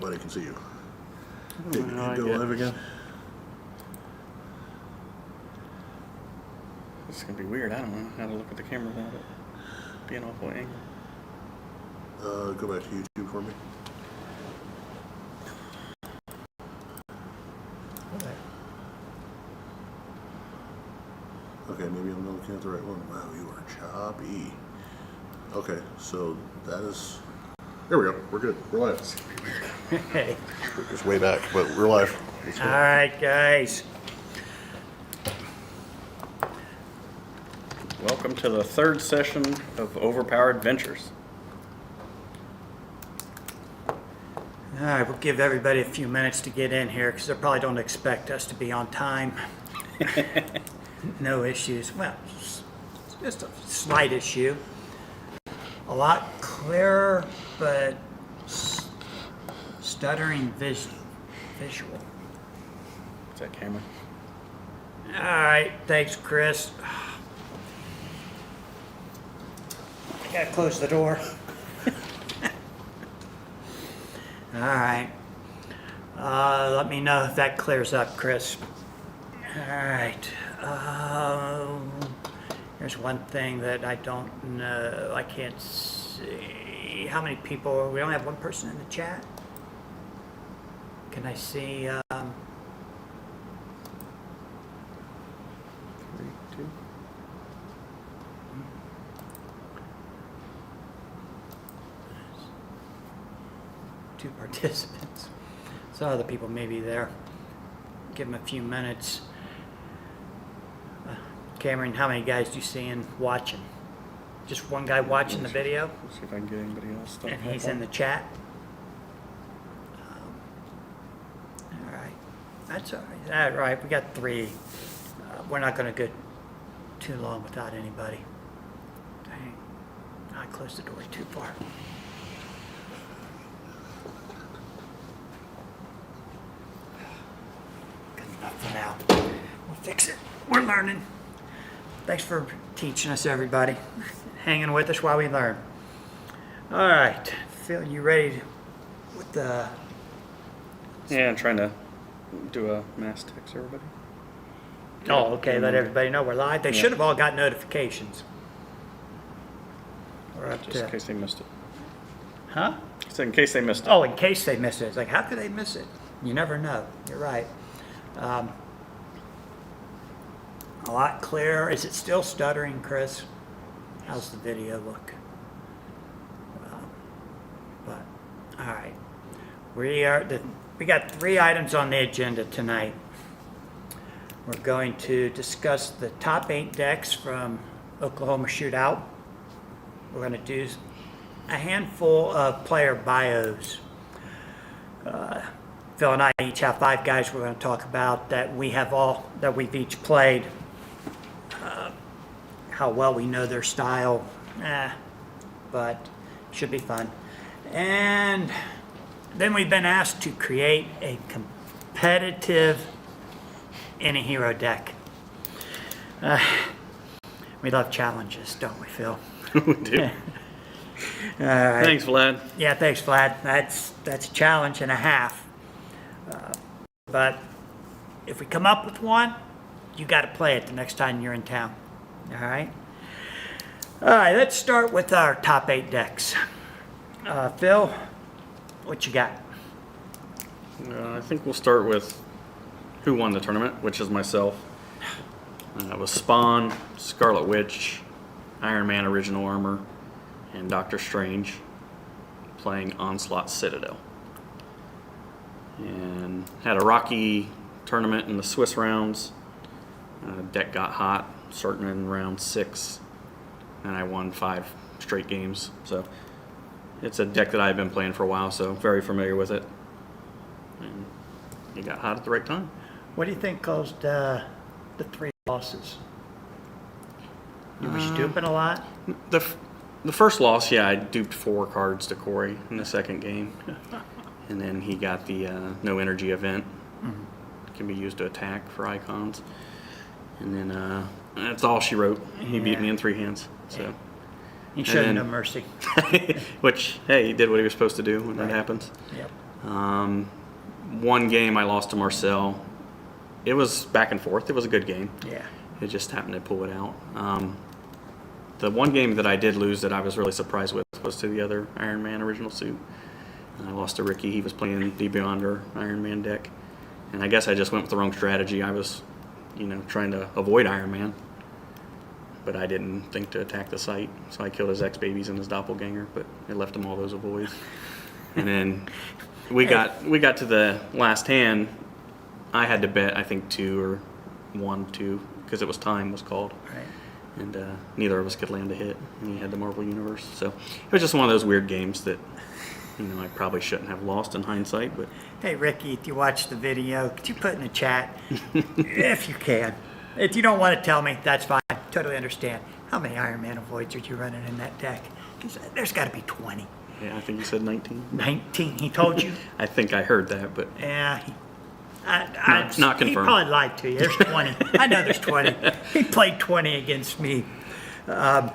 nobody can see you. Oh, Hey, no, you go live again? This is going to be weird. I don't know how to look at the camera without it being awful angle. Go back to YouTube for me. Okay, maybe I'm not looking at the right one. Wow, you are choppy. Okay, so that is... There we go. We're good. We're live. Hey. It's way back, but we're live. All right, guys. Welcome to the third session of Overpowered Ventures. All right, we'll give everybody a few minutes to get in here because they probably don't expect us to be on time. No issues. Well, it's just a slight issue. A lot clearer, but stuttering visual. Is that camera? All right, thanks, Chris. I gotta close the door. All right. Let me know if that clears up, Chris. All right. Here's one thing that I don't know. I can't see. How many people? We only have one person in the chat. Can I see? 3, 2. Two participants. So other people may be there. Give them a few minutes. Cameron, how many guys do you see in watching? Just one guy watching the video? Let's see if I can get anybody else. And he's in the chat? All right. That's all right. All right, we got 3. We're not going to go too long without anybody. Dang. I closed the door too far. Good enough for now. We'll fix it. We're learning. Thanks for teaching us, everybody. Hanging with us while we learn. All right. Phil, you ready with the... Yeah, I'm trying to do a mass text everybody. Oh, okay. Let everybody know we're live. They Yeah. should have all got notifications. We're up Just in to... case they missed it. Huh? So in case they missed it. Oh, in case they missed it. It's like, how could they miss it? You never know. You're right. A lot clearer. Is it still stuttering, Chris? How's the video look? But all right, we got 3 items on the agenda tonight. We're going to discuss the top 8 decks from OKC Shootout. We're going to do a handful of player bios. Phil and I each have 5 guys we're going to talk about that we've each played. How well we know their style, but should be fun. And then we've been asked to create a competitive any hero deck. We love challenges, don't we, Phil? We do. All right. Thanks, Vlad. Yeah, thanks, Vlad. That's a challenge and a half. But if we come up with one, you got to play it the next time you're in town. All right. All right. Let's start with our top 8 decks. Phil, what you got? I think we'll start with who won the tournament, which is myself. It was Spawn, Scarlet Witch, Iron Man Original Armor, and Doctor Strange playing Onslaught Citadel. And had a rocky tournament in the Swiss rounds. Deck got hot, starting in round 6, and I won 5 straight games. So it's a deck that I've been playing for a while, so very familiar with it. And it got hot at the right time. What do you think caused the 3 losses? You were stooping a lot? The first loss, yeah, I duped 4 cards to Corey in the second game. And then he got the no energy event. Mm-hmm. Can be used to attack for icons. And then that's all she wrote. He beat me in 3 hands. So He showed no mercy. Which, hey, he did what he was supposed to do when that happens. Yep. One game I lost to Marcel. It was back and forth. It was a good game. Yeah. It just happened to pull it out. The one game that I did lose that I was really surprised with was to the other Iron Man original suit. And I lost to Ricky. He was playing the Beyonder Iron Man deck. And I guess I just went with the wrong strategy. I was, trying to avoid Iron Man. But I didn't think to attack the site. So I killed his ex-babies and his doppelganger, but it left him all those avoids. And then we got to the last hand. I had to bet, I think 2 or 1-2, because it was time was called. Right. And neither of us could land a hit. And he had the Marvel Universe. So it was just one of those weird games that, I probably shouldn't have lost in hindsight. But Hey, Ricky, if you watch the video, could you put in the chat, if you can. If you don't want to tell me, that's fine. Totally understand. How many Iron Man avoids are you running in that deck? 'Cause there's got to be 20. yeah, I think you said 19. 19, he told you? I think I heard that, but Yeah. Not He confirmed. probably lied to you. There's 20. I know there's 20. He played 20 against me. yeah,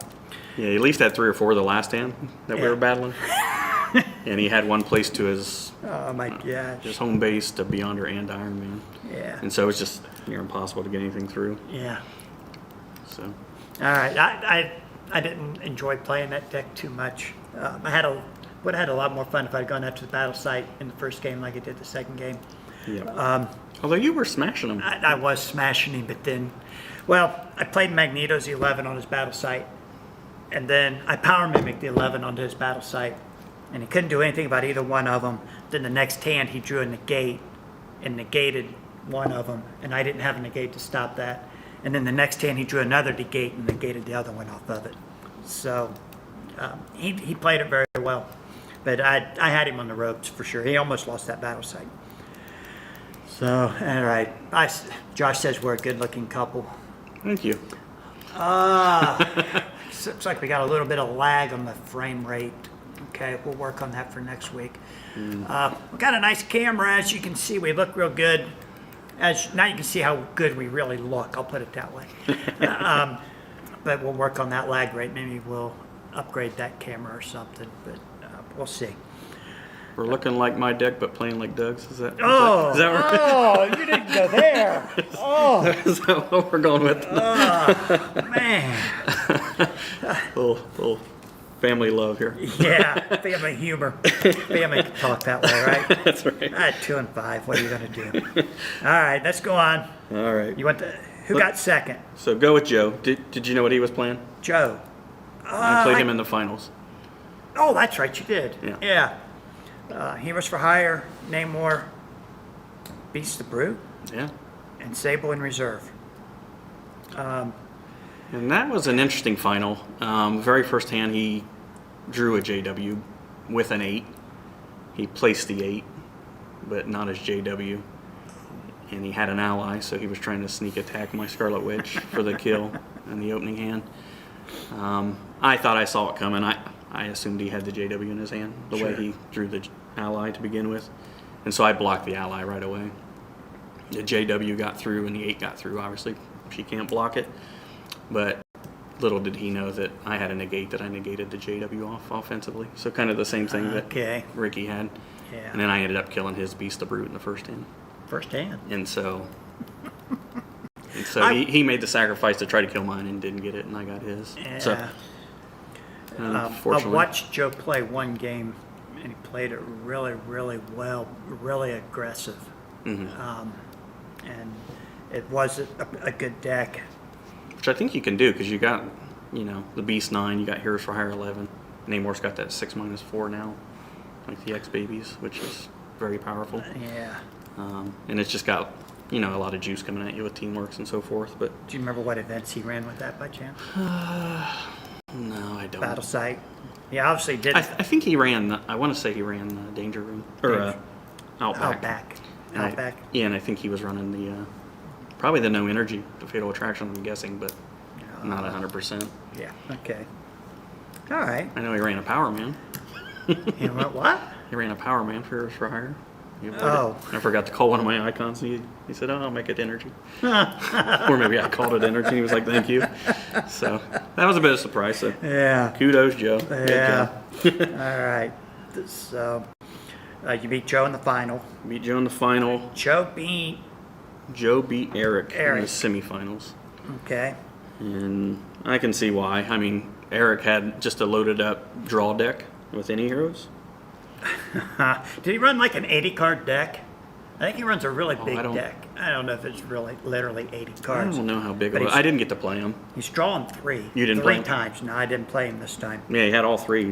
he at least had 3 or 4 the last hand that we Yeah. were battling. And he had one place to his Oh, my gosh. home base to Beyonder and Iron Man. Yeah. And so it was just near impossible to get anything through. Yeah. So All right. I didn't enjoy playing that deck too much. Would have had a lot more fun if I'd gone out to the battle site in the first game like I did the second game. yeah. Although you were smashing him. I was smashing him, but then, I played Magneto's 11 on his battle site, and then I power mimicked the 11 onto his battle site, and he couldn't do anything about either one of them. Then the next hand he drew a negate and negated one of them, and I didn't have a negate to stop that. And then the next hand he drew another negate and negated the other one off of it. So he played it very well, but I had him on the ropes for sure. He almost lost that battle site. So, all right. Josh says we're a good-looking couple. Thank you. Looks like we got a little bit of lag on the frame rate. Okay, we'll work on that for next week. We got a nice camera, as you can see. We look real good. Now you can see how good we really look. I'll put it that way. But we'll work on that lag rate. Maybe we'll upgrade that camera or something. But we'll see. We're looking like my deck, but playing like Doug's. Is that right? Oh, you didn't go there. Oh, Is that what we're going with? man. little family love here. Yeah, family humor. Family can talk that way, right? That's right. 2 and 5. What are you going to do? All right, let's go on. All right. You want who got second? So go with Joe. Did you know what he was playing? Joe. I played him in the finals. Oh, that's right, you did. Yeah. Heroes for Hire, Namor, Beast the Brute, Yeah. and Sable in reserve. And that was an interesting final. Very first hand, he drew a JW with an 8. He placed the 8, but not as JW. And he had an ally, so he was trying to sneak attack my Scarlet Witch for the kill in the opening hand. I thought I saw it coming. I assumed he had the JW in his hand, the way he drew the ally to begin with. And so I blocked the ally right away. The JW got through and the 8 got through. Obviously, she can't block it. But little did he know that I had a negate that I negated the JW off offensively. So kind of the same thing that Ricky had. Yeah. And then I ended up killing his Beast the Brute in the first hand. First hand. And so he made the sacrifice to try to kill mine and didn't get it, and I got his. Yeah. So, I unfortunately, watched Joe play one game, and he played it really, really well, really aggressive. Mm-hmm. And it was a good deck. which I think you can do because you got, the Beast 9, you got Heroes for Hire 11. Namor's got that 6-4 now, like the X-Babies, which is very powerful. Yeah. And it's just got, a lot of juice coming at you with Teamworks and so forth. But Do you remember what events he ran with that by chance? no, I don't. Battle Site. He obviously did. I think he ran. I want to say he ran Danger Room or Outback. Outback. And I think he was running the probably the No Energy, the Fatal Attraction. I'm guessing, but not 100%. Yeah. Okay. All right. I know he ran a Power Man. He went what? He ran a Power Man for Hire. Oh. I forgot to call one of my icons. He said, "Oh, I'll make it Energy," or maybe I called it Energy. And he was like, "Thank you." So that was a bit of a surprise. So Yeah. kudos, Joe. Good Yeah. job. All right. So, You beat Joe in the final. Beat Joe in the final. Joe beat. Eric in Eric. the semifinals. Okay. And I can see why. I mean, Eric had just a loaded up draw deck with any heroes. Did he run like an 80 card deck? I think he runs a really big I don't- deck. I don't know if it's really literally 80 I cards. don't know how big But it was. he's- I didn't get to play him. He's drawing 3. You didn't play Three him? times. No, I didn't play him this time. Yeah, he had all three.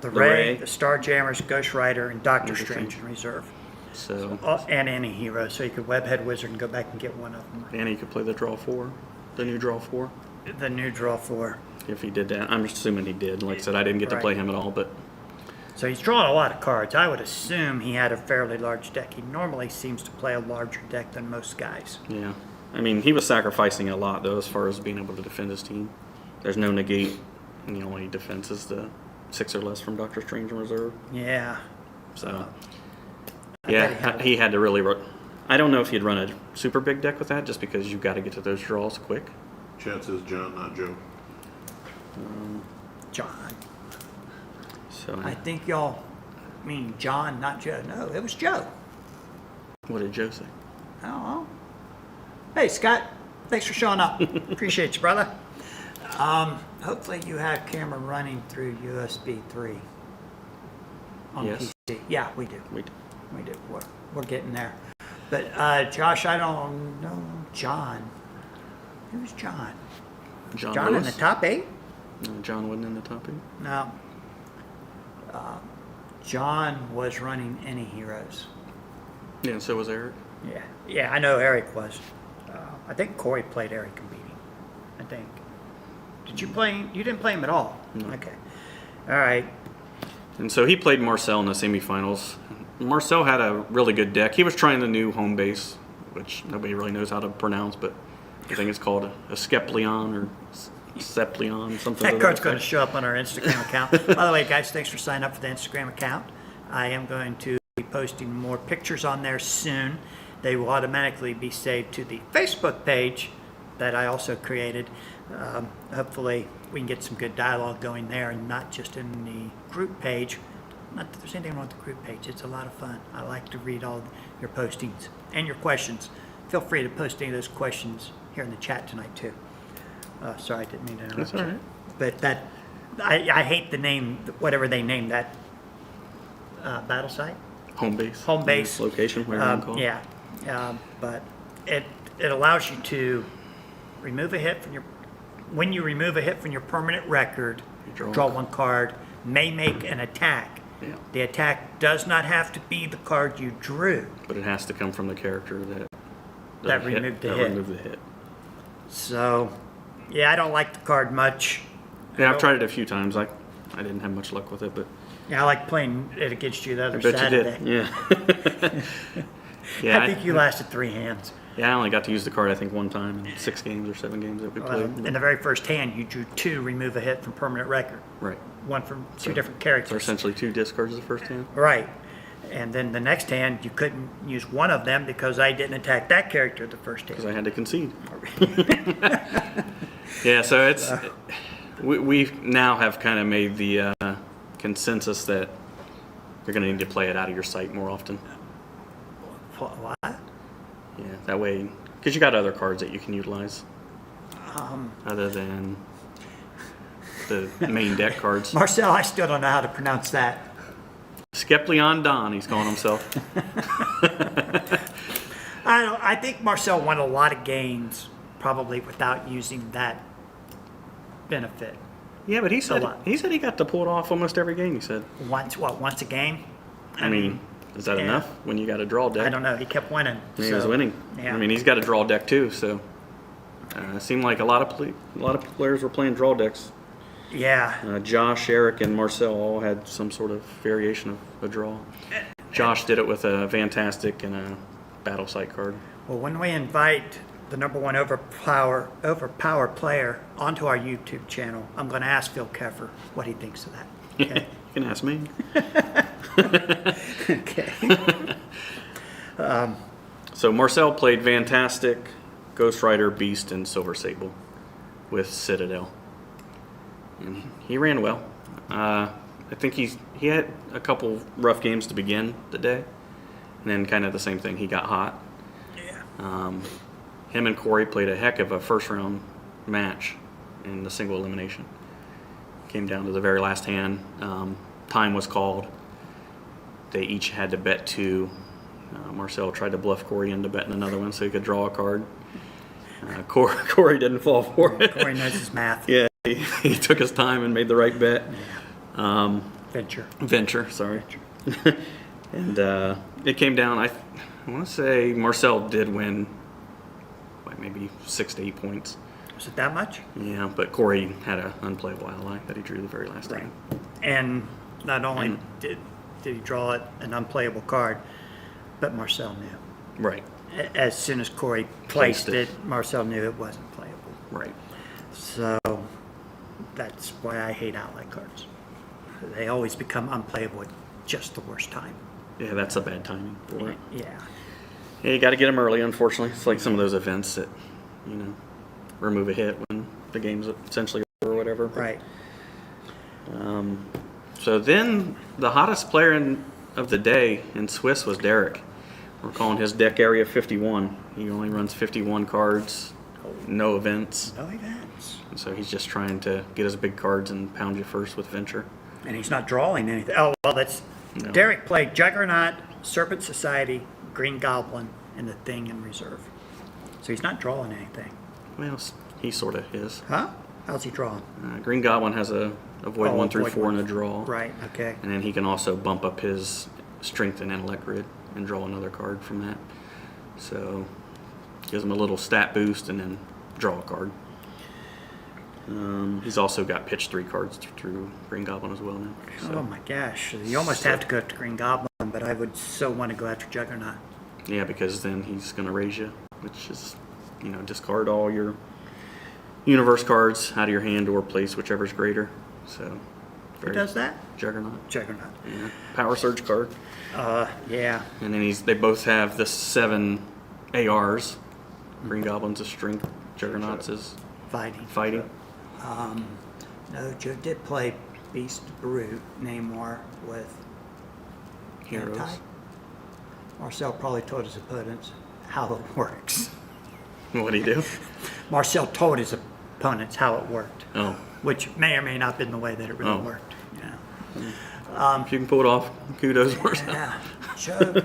The Ray, the Starjammers, Ghost Rider, and Doctor Doctor Strange Strange. in reserve. So, And any hero, so you could Webhead Wizard and go back and get one of them. and he could play the draw 4, the new draw 4, The new draw 4. if he did that. I'm assuming he did. Like I said, I didn't get to Right. play him at all, but So he's drawing a lot of cards. I would assume he had a fairly large deck. He normally seems to play a larger deck than most guys. yeah. I mean, he was sacrificing a lot, though, as far as being able to defend his team. There's no negate, and the only defense is the 6 or less from Doctor Strange in reserve. Yeah. So, bet yeah, he he had to really. I don't know if he'd run a super big deck with that, just because you've got to get to those draws quick. Chat says John, not Joe. John. So, I think y'all mean John, not Joe. No, it was Joe. what did Joe say? I don't know. Hey, Scott. Thanks for showing up. Appreciate you, brother. Hopefully you have camera running through USB 3 on Yes. PC. Yeah, we do. We We do. We're getting there. But Josh, I don't know John. Who's John? John John in Lewis? the top 8? No, John wasn't in the top 8. No. John was running any heroes. Yeah, and so was Eric. Yeah. Yeah, I know Eric was. I think Corey played Eric and beat him. I think. Did you play him? You didn't play him at all? No. Okay. All right. And so he played Marcel in the semifinals. Marcel had a really good deck. He was trying the new home base, which nobody really knows how to pronounce, but I think it's called a Skepleon or Sepleon, something. That to card's going to effect. show up on our Instagram account. By the way, guys, thanks for signing up for the Instagram account. I am going to be posting more pictures on there soon. They will automatically be saved to the Facebook page that I also created. Hopefully, we can get some good dialogue going there and not just in the group page. Not that there's anything wrong with the group page. It's a lot of fun. I like to read all your postings and your questions. Feel free to post any of those questions here in the chat tonight, too. Sorry, I didn't mean to interrupt. That's all right. But that, I hate the name, whatever they named that battle site. Home base. Home base. Location, whatever you want to call it. Yeah, but it allows you to remove a hit from your, when you remove a hit from your permanent record, You draw one card, may make an attack. Yeah. The attack does not have to be the card you drew. But it has to come from the character That removed the that hit. removed the hit. So, yeah, I don't like the card much. Yeah, I've tried it a few times. I didn't have much luck with it, but Yeah, I like playing it against you the I other bet Saturday. you did. Yeah. Yeah, I think you lasted 3 hands. I only got to use the card I think one time in 6 games or 7 games that we played. In the very first hand, you drew 2 remove a hit from permanent record. Right. One from two So- different So characters. essentially 2 discards the first hand. Right. And then the next hand, you couldn't use one of them because I didn't attack that character the first Because hand. I had to concede. Yeah, so it's we now have kind of made the consensus that you're going to need to play it out of your sight more often. What? Yeah, that way, because you got other cards that you can utilize other than the main deck cards. Marcel, I still don't know how to pronounce that. Skepleon Don, he's calling himself. I think Marcel won a lot of games probably without using that benefit. Yeah, but he A said lot. he got to pull it off almost every game. He said. Once a game? I mean, is that yeah. enough when you got a draw deck? I don't know. He kept winning. He was winning. Yeah. I mean, he's got a draw deck too. So it seemed like a lot of players were playing draw decks. Yeah. Josh, Eric, and Marcel all had some sort of variation of a draw. Josh did it with a Fantastic and a Battle Sight card. Well, when we invite the number one overpower player onto our YouTube channel, I'm going to ask Phil Keffer what he thinks of that. Okay. You can ask me. Okay. So Marcel played Fantastic, Ghost Rider, Beast, and Silver Sable with Citadel. And he ran well. I think he had a couple rough games to begin the day, and then kind of the same thing. He got hot. Yeah. Him and Corey played a heck of a first round match in the single elimination. Came down to the very last hand. Time was called. They each had to bet 2. Marcel tried to bluff Corey into betting another one so he could draw a card. Corey didn't fall for it. Corey knows his math. Yeah, he took his time and made the right bet. Venture. Sorry. And it came down. I want to say Marcel did win by maybe 6 to 8 points. Was it that much? Yeah, but Corey had an unplayable ally that he drew the very last time. And not only did he draw an unplayable card, but Marcel knew. Right. As soon as Corey placed it, Marcel knew it wasn't playable. Right. So that's why I hate ally cards. They always become unplayable at just the worst time. Yeah, that's a bad timing for it. Yeah. Yeah, you got to get them early, unfortunately. It's like some of those events that, remove a hit when the game's essentially over or whatever. Right. So then the hottest player of the day in Swiss was Derek. We're calling his deck area 51. He only runs 51 cards, no events. No events. And so he's just trying to get his big cards and pound you first with Venture. And he's not drawing anything. Oh, well, that's... No. Derek played Juggernaut, Serpent Society, Green Goblin, and the Thing in reserve. So he's not drawing anything. Well, he sort of is. Huh? How's he drawing? Green Goblin has a void 1 through void 4 one. and a draw. Right, okay. And then he can also bump up his strength and intellect grid and draw another card from that. So gives him a little stat boost and then draw a card. He's also got pitch 3 cards through Green Goblin as well now. So, Oh my gosh. You almost have to go after Green Goblin, but I would so want to go after Juggernaut. yeah, because then he's going to raise you, which is, discard all your universe cards out of your hand or place whichever's greater. So Who does that? Juggernaut. Juggernaut. Yeah. Power Surge card. Yeah. And then they both have the 7 ARs. Green Goblin's a strength, Juggernaut's is fighting. No, Joe did play Beast Brute, Namor with Heroes. Anti. Marcel probably told his opponents how it works. What'd he do? Marcel told his opponents how it worked, Oh. which may or may not have been the way that it really Oh. worked. If you can pull it off, kudos, Marcel. Yeah, Joe.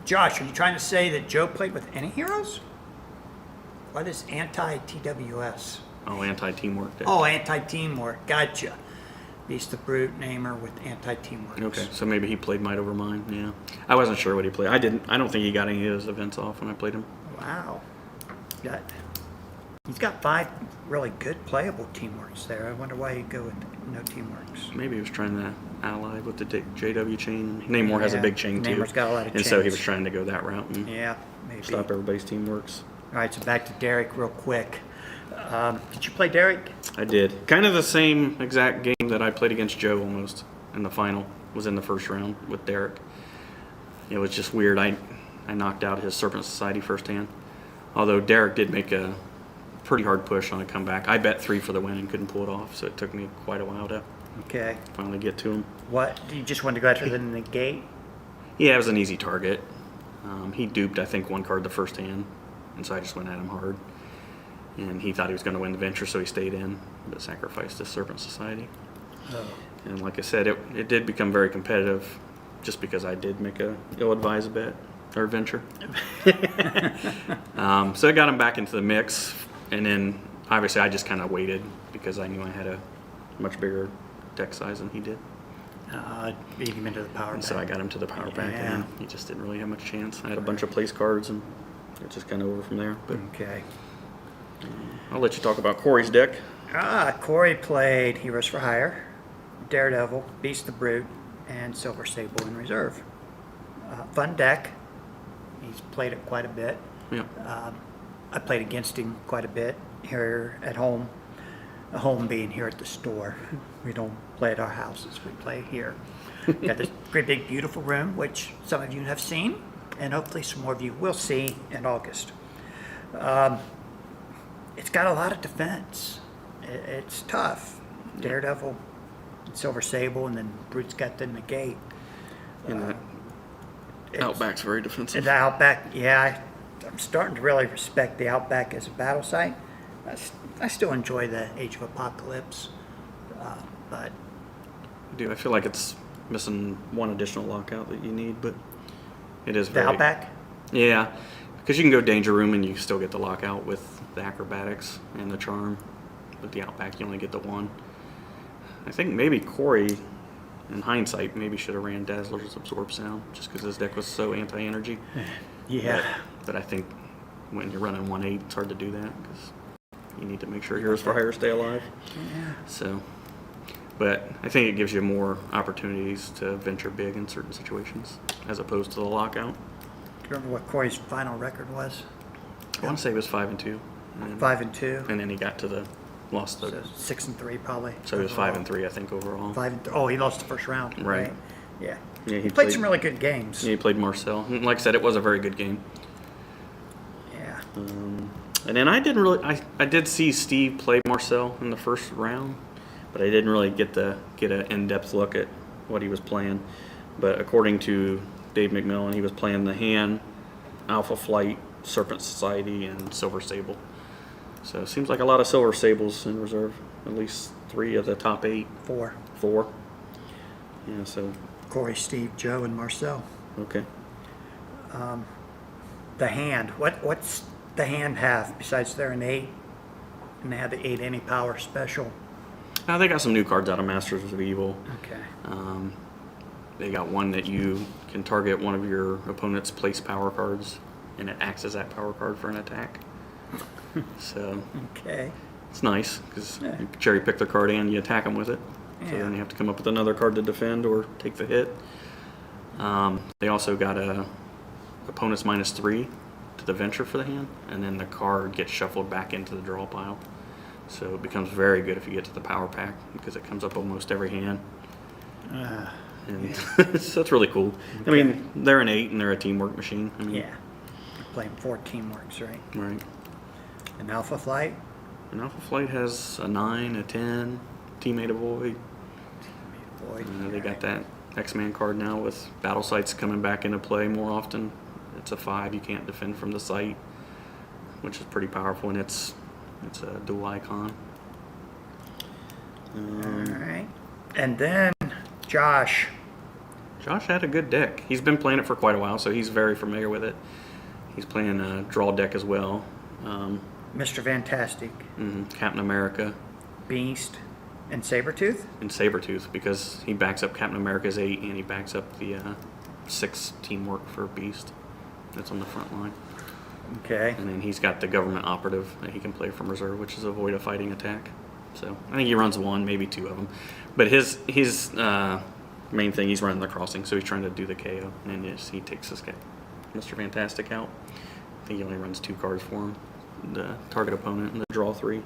Josh, are you trying to say that Joe played with any heroes? What is anti-TWS? Oh, anti-teamwork deck. Oh, anti-teamwork. Gotcha. Beast the Brute Namer with anti-teamwork. Okay, so maybe he played Might Over Mine, yeah. I wasn't sure what he played. I don't think he got any of those events off when I played him. Wow. He's got 5 really good playable teamworks there. I wonder why he'd go with no teamworks. Maybe he was trying to ally with the JW chain. Namor has a Yeah, big chain too. Namor's got a lot of and so he chains. was trying to go that route and Yeah, maybe. stop everybody's teamworks. All right, so back to Derek real quick. Did you play Derek? I did. Kind of the same exact game that I played against Joe almost in the final. Was in the first round with Derek. It was just weird. I knocked out his Serpent Society first hand. Although Derek did make a pretty hard push on a comeback. I bet 3 for the win and couldn't pull it off, so it took me quite a while to Okay. finally get to him. What? You just wanted to go after the negate? Yeah, it was an easy target. He duped, I think, 1 card the first hand, and so I just went at him hard. And he thought he was going to win the venture, so he stayed in, but sacrificed his Serpent Society. Oh. And like I said, it did become very competitive just because I did make a ill-advised bet, or venture. So it got him back into the mix, and then obviously I just kind of waited because I knew I had a much bigger deck size than he did. Beat him into the power And so I back. got him to the power back, Yeah. and he just didn't really have much chance. I had a bunch of place cards, and it just kind of over from there. But Okay. I'll let you talk about Corey's deck. Corey played Heroes for Hire, Daredevil, Beast the Brute, and Silver Sable in reserve. Fun deck. He's played it quite a bit. Yeah. I played against him quite a bit here at home. Home being here at the store. We don't play at our houses. We play here. Got this great big beautiful room, which some of you have seen, and hopefully some more of you will see in August. It's got a lot of defense. it's tough. Daredevil, Silver Sable, and then Brute's got the negate. And that It's- Outback's very defensive. And the Outback, yeah, I'm starting to really respect the Outback as a battle site. I still enjoy the Age of Apocalypse, but I do. I feel like it's missing one additional lockout that you need, but it is the very... Outback, Yeah, because you can go Danger Room and you still get the lockout with the Acrobatics and the Charm. With the Outback, you only get the one. I think maybe Corey, in hindsight, maybe should have ran Dazzler's Absorb Sound just because his deck was so anti-energy. yeah. But I think when you're running 1/8, it's hard to do that because you need to make sure Heroes for Hire stay alive. Yeah. So, but I think it gives you more opportunities to venture big in certain situations as opposed to the lockout. Do you remember what Corey's final record was? I want to say it was 5-2. 5-2. And then he got to the lost the. So 6-3 probably. So he was 5-3, I think, overall. Oh, he lost the first round. Right. Yeah. Yeah, He played some really good games. Yeah, he played Marcel. And like I said, it was a very good game. Yeah. And then I didn't really. I did see Steve play Marcel in the first round, but I didn't really get an in-depth look at what he was playing. But according to Dave McMillan, he was playing the hand, Alpha Flight, Serpent Society, and Silver Sable. So it seems like a lot of Silver Sables in reserve. At least 3 of the top 8. 4. 4. Yeah. So Corey, Steve, Joe, and Marcel. okay. The hand. What's the hand have besides they're an 8? And they have the 8 any power special. Now they got some new cards out of Masters of Evil. Okay. They got one that you can target one of your opponent's place power cards, and it acts as that power card for an attack. So Okay. it's nice because Yeah. you cherry pick their card and you attack them with it. So Yeah. then you have to come up with another card to defend or take the hit. They also got a opponent's -3 to the venture for the hand, and then the card gets shuffled back into the draw pile. So it becomes very good if you get to the power pack because it comes up almost every hand. And so it's really cool. I mean, they're an 8 and they're a teamwork machine. I mean, Yeah. They're playing 4 teamworks, right? Right. And Alpha Flight. And Alpha Flight has a 9, a 10, Teammate Avoid. Boy, They got that X-Man card now with battle sites coming back into play more often. It's a 5, you can't defend from the site, which is pretty powerful, and it's a dual icon. All right. And then Josh. Josh had a good deck. He's been playing it for quite a while, so he's very familiar with it. He's playing a draw deck as well. Mr. Fantastic. Captain America Beast. And Sabretooth. and Sabretooth because he backs up Captain America's 8 and he backs up the 6 teamwork for Beast that's on the front line. Okay. And then he's got the government operative that he can play from reserve, which is avoid a fighting attack. So I think he runs 1, maybe 2 of them. But his main thing, he's running the crossing, so he's trying to do the KO. And yes, he takes this guy, Mr. Fantastic, out. I think he only runs 2 cards for him. The target opponent and the draw 3.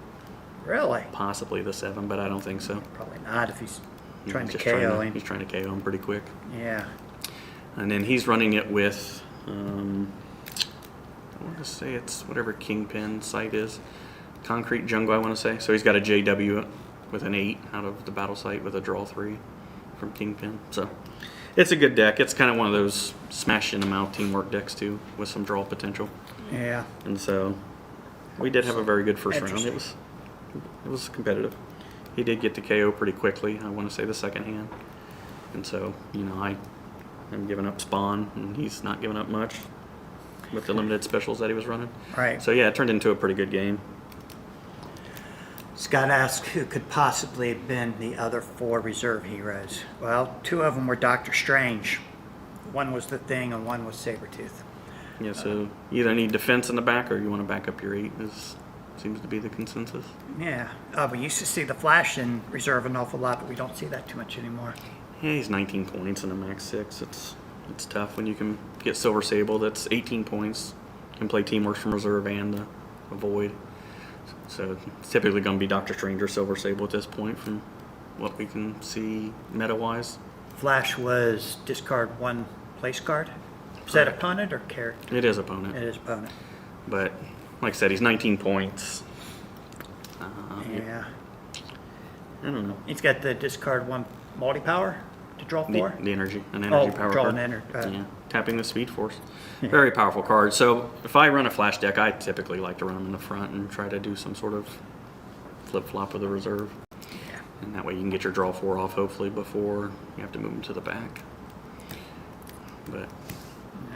Really? Possibly the 7, but I don't think so. Probably not if he's trying to Just KO him. He's trying to KO him pretty quick. Yeah. And then he's running it with, I want to say it's whatever Kingpin site is. Concrete Jungle, I want to say. So he's got a JW with an 8 out of the battle site with a draw 3 from Kingpin. So it's a good deck. It's kind of one of those smash in the mouth teamwork decks too, with some draw potential. Yeah. And so we did have a very good first round. Interesting. It was competitive. He did get to KO pretty quickly. I want to say the second hand. And so, I am giving up Spawn, and he's not giving up much with the limited specials that he was running. Right. So yeah, it turned into a pretty good game. Scott asked who could possibly have been the other 4 reserve heroes. Well, 2 of them were Doctor Strange. One was the Thing, and one was Sabretooth. Yeah, so you either need defense in the back or you want to back up your 8. Seems to be the consensus. Yeah. We used to see the Flash in reserve an awful lot, but we don't see that too much anymore. Yeah, he's 19 points in a max 6. It's tough when you can get Silver Sable that's 18 points, can play teamwork from reserve and avoid. So it's typically going to be Doctor Strange or Silver Sable at this point from what we can see meta-wise. Flash was discard 1 place card. Is that opponent or character? It is opponent. It is opponent. But like I said, he's 19 points. Yeah. I don't know. He's got the discard 1 multi-power to draw 4. The energy, an energy power draw card. an energy. Yeah, tapping the Speed Force. Very powerful card. So if I run a flash deck, I typically like to run them in the front and try to do some sort of flip-flop with the reserve. Yeah. And that way you can get your draw 4 off, hopefully, before you have to move them to the back. But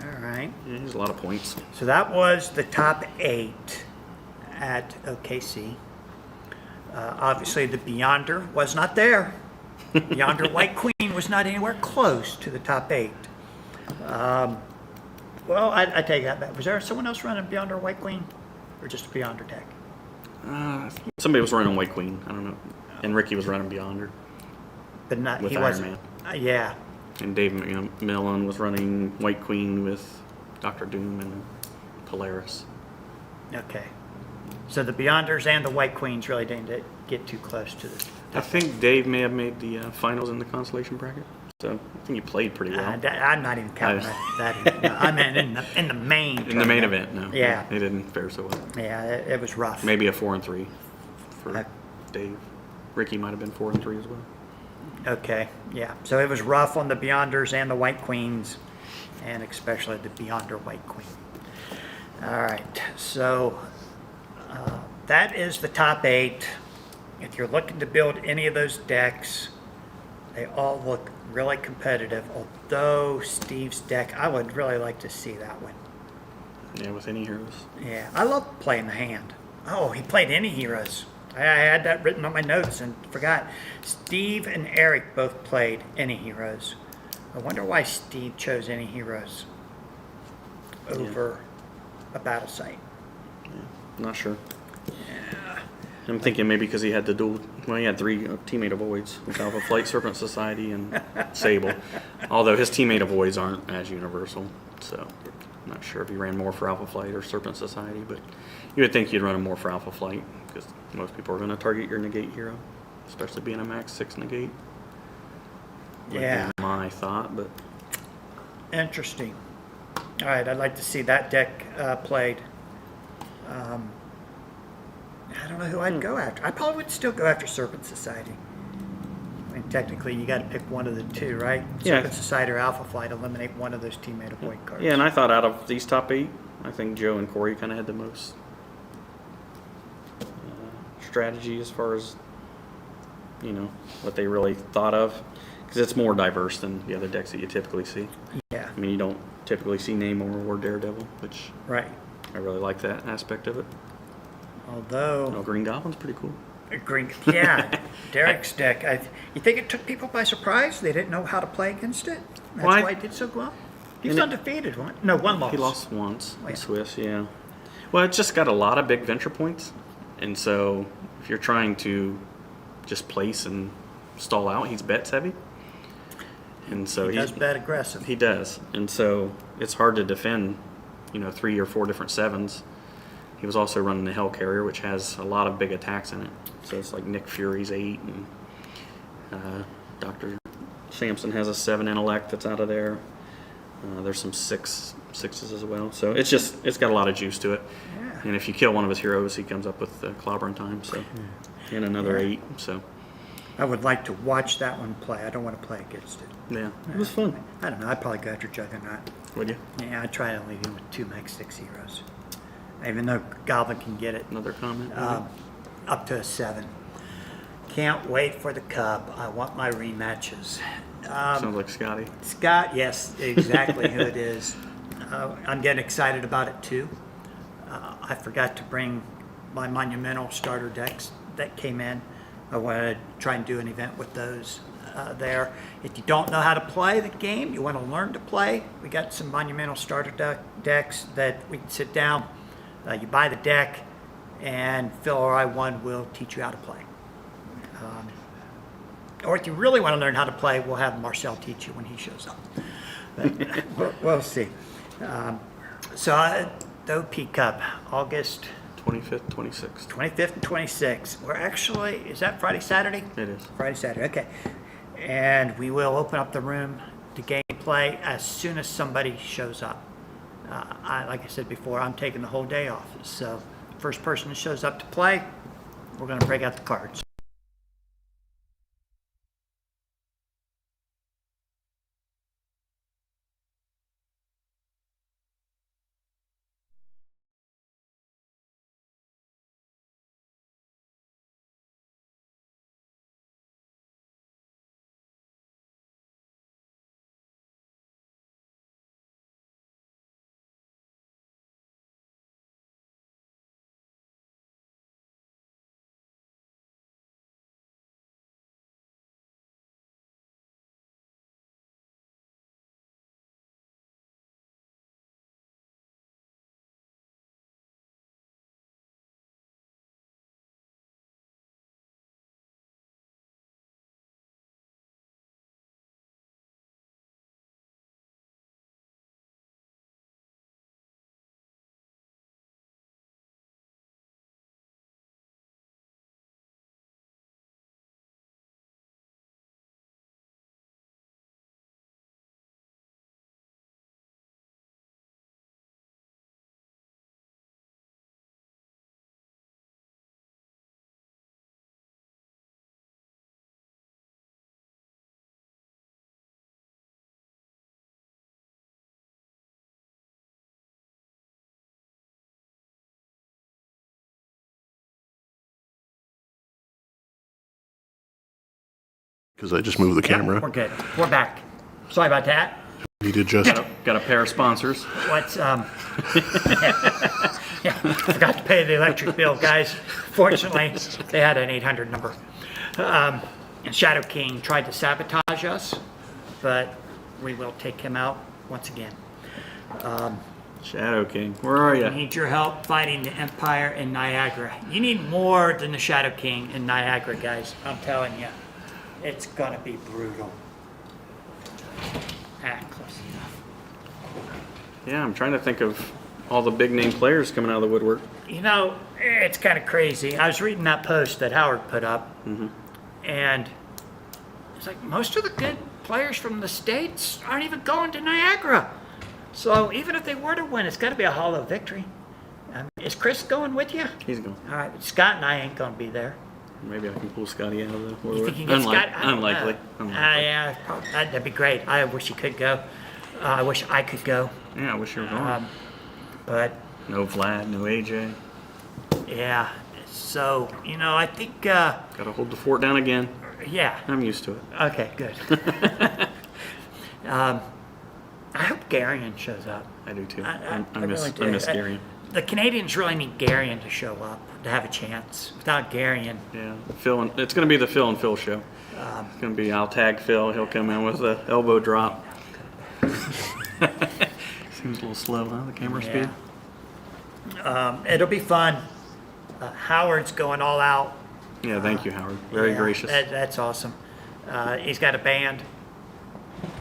All right. yeah, there's a lot of points. So that was the top 8 at OKC. Obviously, the Beyonder was not there. Beyonder White Queen was not anywhere close to the top 8. Well, I take that back. Was there someone else running Beyonder White Queen, or just a Beyonder deck? Somebody was running White Queen. I don't know. And Ricky was running Beyonder But not with he Iron wasn't. Man. Yeah. And Dave McMillan was running White Queen with Dr. Doom and Polaris. Okay. So the Beyonders and the White Queens really didn't get too close to the. I think Dave may have made the finals in the consolation bracket. So I think he played pretty well. I'm not even counting that. No, I meant in the main. In the main event, no. Yeah. They didn't fare so well. Yeah, it was rough. Maybe a 4-3 for Uh, Dave. Ricky might have been 4-3 as well. Okay, yeah. So it was rough on the Beyonders and the White Queens, and especially the Beyonder White Queen. All right, so that is the top 8. If you're looking to build any of those decks, they all look really competitive. Although Steve's deck, I would really like to see that one. Yeah, with any heroes. Yeah, I love playing the hand. Oh, he played any heroes. I had that written on my notes and forgot. Steve and Eric both played any heroes. I wonder why Steve chose any heroes over a battle site. Not sure. I'm thinking maybe because he had the dual. Well, he had 3 teammate avoids with Alpha Flight, Serpent Society, and Sable. Although his teammate avoids aren't as universal, so I'm not sure if he ran more for Alpha Flight or Serpent Society. But you would think you'd run him more for Alpha Flight because most people are going to target your negate hero, especially being a max 6 negate. Would Yeah. be my thought, but Interesting. All right, I'd like to see that deck played. I don't know who I'd go after. I probably would still go after Serpent Society. I mean, technically, you got to pick one of the two, right? Yeah. Serpent Society or Alpha Flight, eliminate one of those teammate avoid cards. yeah. And I thought out of these top 8, I think Joe and Corey kind of had the most strategy as far as what they really thought of, because it's more diverse than the other decks that you typically see. Yeah, I mean, you don't typically see Namor or Daredevil, which right. I really like that aspect of it. Although, Green Goblin's pretty cool. yeah, Derek's deck, you think it took people by surprise? They didn't know how to play against it? That's Why? why it did so well? He was And undefeated, one. No, one loss. He lost once Oh, yeah. in Swiss, yeah. Well, it's just got a lot of big venture points, and so if you're trying to just place and stall out, he's bets heavy, and so He does bet aggressive. He does, and so it's hard to defend, 3 or 4 different 7s. He was also running the Hell Carrier, which has a lot of big attacks in it. So it's like Nick Fury's 8, and Dr. Sampson has a 7 intellect that's out of there. There's some 6s as well. So it's got a lot of juice to it. Yeah. And if you kill one of his heroes, he comes up with clobbering time. So and another 8. So I would like to watch that one play. I don't want to play against it. yeah, it was fun. I don't know. I'd probably go after Juggernaut. Would you? Yeah, I'd try to leave him with 2 max 6 heroes. Even though Goblin can get it Another comment? up to a 7. Can't wait for the Cub. I want my rematches. Sounds like Scotty. Scott, yes, exactly who it is. I'm getting excited about it too. I forgot to bring my Monumental starter decks that came in. I want to try and do an event with those there. If you don't know how to play the game, you want to learn to play, we got some Monumental starter decks that we can sit down. You buy the deck, and Phil or I will teach you how to play. Or if you really want to learn how to play, we'll have Marcel teach you when he shows up. But we'll see. So the OP Cup, August 25th, 26th. 25th and 26th. We're actually, is that Friday, Saturday? It is. Friday, Saturday, okay. And we will open up the room to gameplay as soon as somebody shows up. Like I said before, I'm taking the whole day off. So first person that shows up to play, we're going to break out the cards. Because I just moved the Yep, camera. we're good. We're back. Sorry about that. You did just. Got a pair of sponsors. What's yeah, forgot to pay the electric bill, guys. Fortunately, they had an 800 number. And Shadow King tried to sabotage us, but we will take him out once again. Shadow King, where are I you? need your help fighting the Empire in Niagara. You need more than the Shadow King in Niagara, guys. I'm telling you. It's gonna be brutal. Close enough. Yeah, I'm trying to think of all the big name players coming out of the woodwork. You know, it's kind of crazy. I was reading that post that Howard put up, and it's like most of the good players from the States aren't even going to Niagara. So even if they were to win, it's got to be a hollow victory. Is Chris going with you? He's going. All right, Scott and I ain't going to be there. Maybe I can pull Scotty out of the You woodwork. think you can get Scott? I don't Unlikely. know. Unlikely. Yeah, that'd be great. I wish you could go. I wish I could go. Yeah, I wish you were going. But No Vlad, no AJ. yeah, so, you know, I think, Got to hold the fort down again. yeah. I'm used to it. Okay, good. I hope Garion shows up. I do too. I I miss really do. I miss Gary. The Canadians really need Garion to show up to have a chance. Without Garion, Yeah, Phil. It's going to be the Phil and Phil show. It's going to be. I'll tag Phil. He'll come in with the elbow drop. Seems a little slow, huh? The camera speed. it'll be fun. Howard's going all out. Yeah. Thank you, Howard. Very Yeah, gracious. That's awesome. He's got a band.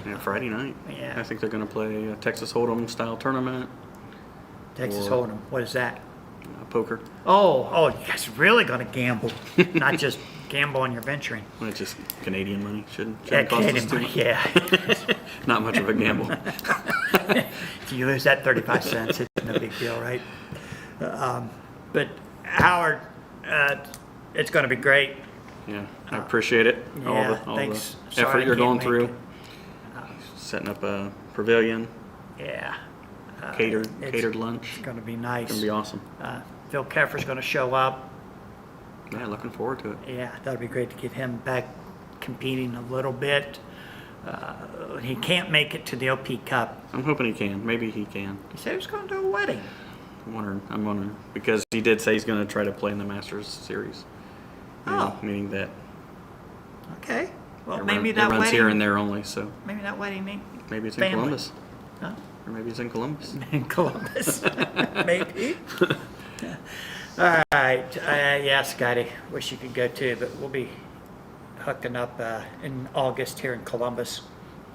Yeah, Friday night. Yeah. I think they're going to play a Texas Hold'em style tournament. Texas Or- Hold'em. What is that? Poker. Oh, you guys are really going to gamble, not just gamble on your venturing. Well, it's just Canadian money. Shouldn't Yeah, cost us Canadian too money, much. yeah. Not much of a gamble. If you lose that 35 cents, it's no big deal, right? But Howard, it's going to be great. Yeah, I appreciate it. yeah, all thanks. the Sorry effort I you're can't going make through. it. Setting up a pavilion, Yeah. catered It's lunch. going to be nice. It's gonna be awesome. Phil Keffer's going to show up. Yeah, looking forward to it. Yeah, that'll be great to get him back competing a little bit. He can't make it to the OP Cup. I'm hoping he can. Maybe he can. He said he was going to do a wedding. I'm wondering because he did say he's going to try to play in the Masters series. Oh. Meaning that Okay. Well, it maybe it that runs wedding. here and there only. So Maybe that wedding maybe it's in Family. Columbus, Huh? or maybe it's in Columbus. in Columbus. Maybe. All right. Yeah, Scotty. Wish you could go too, but we'll be hooking up in August here in Columbus.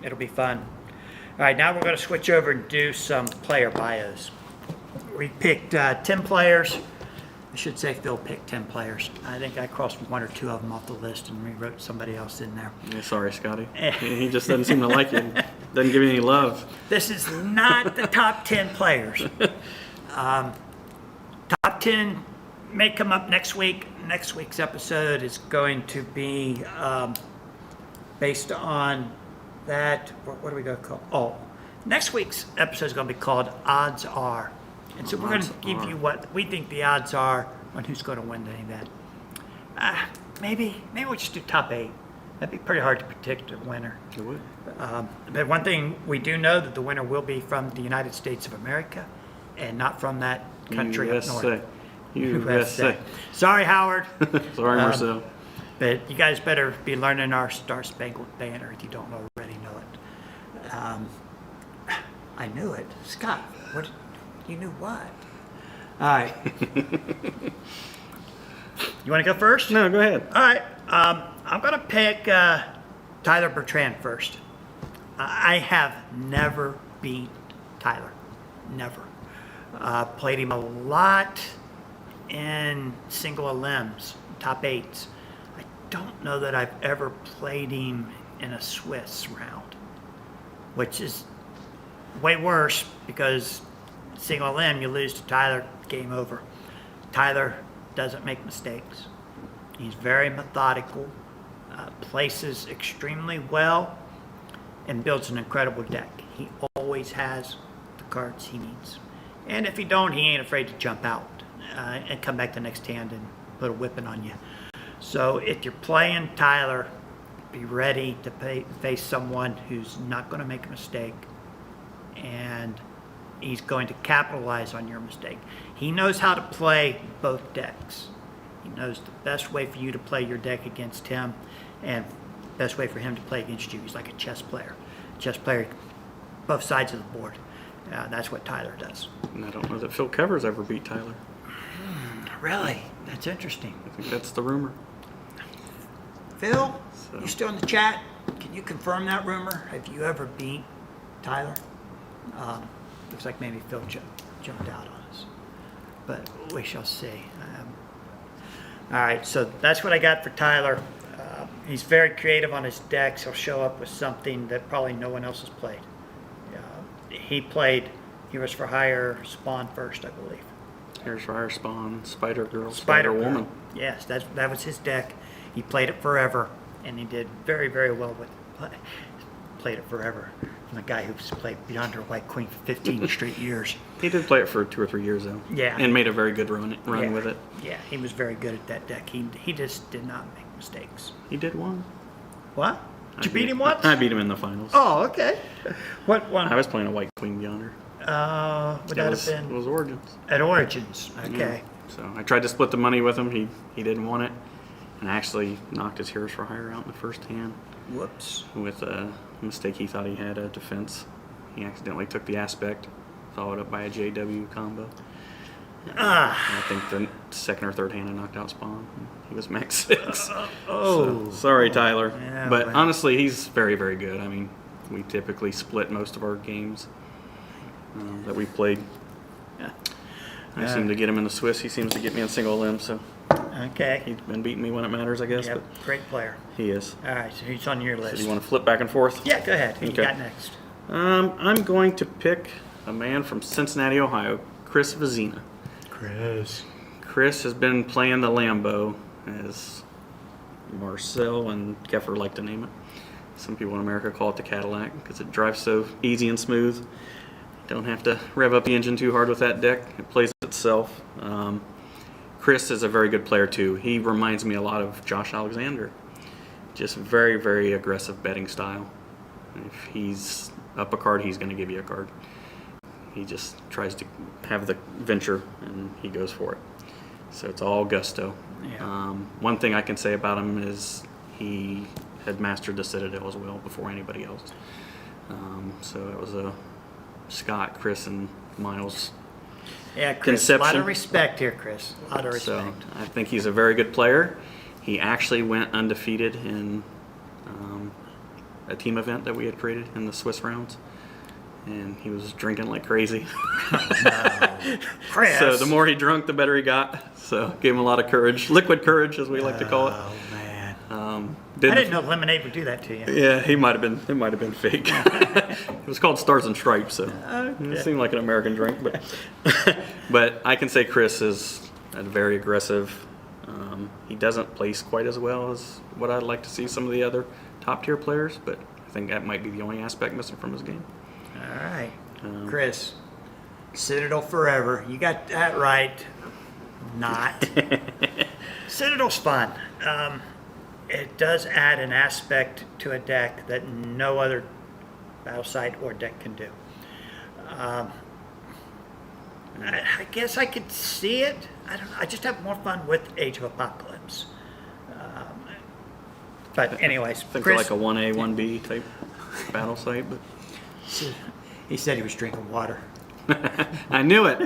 It'll be fun. All right, now we're going to switch over and do some player bios. We picked 10 players. I should say Phil picked 10 players. I think I crossed one or two of them off the list and rewrote somebody else in there. Yeah, sorry, Scotty. He just doesn't seem to like you. Doesn't give you any love. This is not the top 10 players. Top 10 may come up next week. Next week's episode is going to be based on that. What are we going to call? Oh, next week's episode is going to be called Odds Are. And so we're going to Odds give are. you what we think the odds are on who's going to win the event. Maybe we'll just do top 8. That'd be pretty hard to predict a winner. You would. But one thing we do know that the winner will be from the United States of America and not from that country up north. USA. Sorry, Howard. Sorry, Marcel. But you guys better be learning our Star Spangled Banner if you don't already know it. I knew it. Scott, what? You knew what? All right. You want to go first? No, go ahead. All right. I'm going to pick Tyler Bertrand first. I have never beat Tyler. Never. Played him a lot in single limbs, top 8s. I don't know that I've ever played him in a Swiss round, which is way worse because single limb, you lose to Tyler, game over. Tyler doesn't make mistakes. He's very methodical, places extremely well, and builds an incredible deck. He always has the cards he needs. And if he don't, he ain't afraid to jump out and come back the next hand and put a whipping on you. So if you're playing Tyler, be ready to face someone who's not going to make a mistake, and he's going to capitalize on your mistake. He knows how to play both decks. He knows the best way for you to play your deck against him, and best way for him to play against you. He's like a chess player. Chess player, both sides of the board. That's what Tyler does. And I don't know that Phil Covers ever beat Tyler. Really? That's interesting. I think that's the rumor. Phil, So- you still in the chat? Can you confirm that rumor? Have you ever beat Tyler? Looks like maybe Phil jumped out on us, but we shall see. All right, so that's what I got for Tyler. He's very creative on his decks. He'll show up with something that probably no one else has played. He played Heroes for Hire Spawn first, I believe. Here's Fire Spawn, Spider Girl, Spider Spider Woman. Girl. Yes, that was his deck. He played it forever, and he did very, very well with played it forever. From the guy who's played Beyond Her White Queen for 15 straight years. He did play it for 2 or 3 years though. Yeah. And made a very good run Yeah. with it. Yeah, he was very good at that deck. He just did not make mistakes. He did one. What? Did you beat him I once? beat him in the finals. Oh, okay. What one? I was playing a White Queen Beyonder. Would that have It been was Origins. at Origins? Okay. So I tried to split the money with him. He didn't want it. And I actually knocked his Heroes for Hire out in the first hand Whoops. with a mistake he thought he had a defense. He accidentally took the aspect, followed up by a JW combo. And I think the second or third hand I knocked out Spawn. He was max 6. Oh. So, sorry, Tyler. Yeah, but man. honestly, he's very, very good. I mean, we typically split most of our games that we played. Yeah. I seem to get him in the Swiss. He seems to get me on single limb, so Okay. he's been beating me when it matters, I guess. Yep. But Great player. he is. All right, so he's on your So list. do you want to flip back and forth? Yeah, go ahead. Who you Okay. got next? I'm going to pick a man from Cincinnati, Ohio, Chris Vizina. Chris has been playing the Lambo, as Marcel and Keffer like to name it. Some people in America call it the Cadillac because it drives so easy and smooth. Don't have to rev up the engine too hard with that deck. It plays itself. Chris is a very good player too. He reminds me a lot of Josh Alexander. Just very, very aggressive betting style. If he's up a card, he's going to give you a card. He just tries to have the venture and he goes for it. So it's all gusto. Yeah. One thing I can say about him is he had mastered the Citadel as well before anybody else. So it was a Scott, Chris, and Miles. Yeah, Chris. A lot Conception. of respect here, Chris. A lot of So respect. I think he's a very good player. He actually went undefeated in a team event that we had created in the Swiss rounds. And he was drinking like crazy. Chris. So the more he drank, the better he got. So gave him a lot of courage, liquid courage, as we like to call it. Oh man. Um, I didn't know lemonade would do that to you. Yeah, he might have been. It might have been fake. It was called Stars and Stripes, so it seemed like an American drink. But but I can say Chris is very aggressive. He doesn't place quite as well as what I'd like to see some of the other top tier players, but I think that might be the only aspect missing from his game. All right. Chris. Citadel forever. You got that right. Not. Citadel's fun. It does add an aspect to a deck that no other battle site or deck can do. I guess I could see it. I don't know. I just have more fun with Age of Apocalypse. But anyways, I think Chris, like a 1A, 1B type battle site, but he said he was drinking water. I knew it.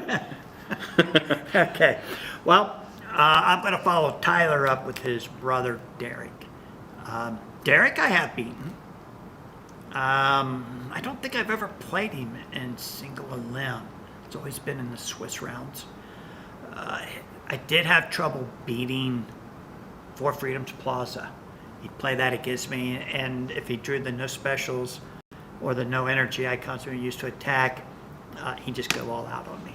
Okay. Well, I'm going to follow Tyler up with his brother, Derek. Derek, I have beaten. I don't think I've ever played him in single limb. It's always been in the Swiss rounds. I did have trouble beating Four Freedoms Plaza. He'd play that against me, and if he drew the no specials or the no energy icons we used to attack, he'd just go all out on me.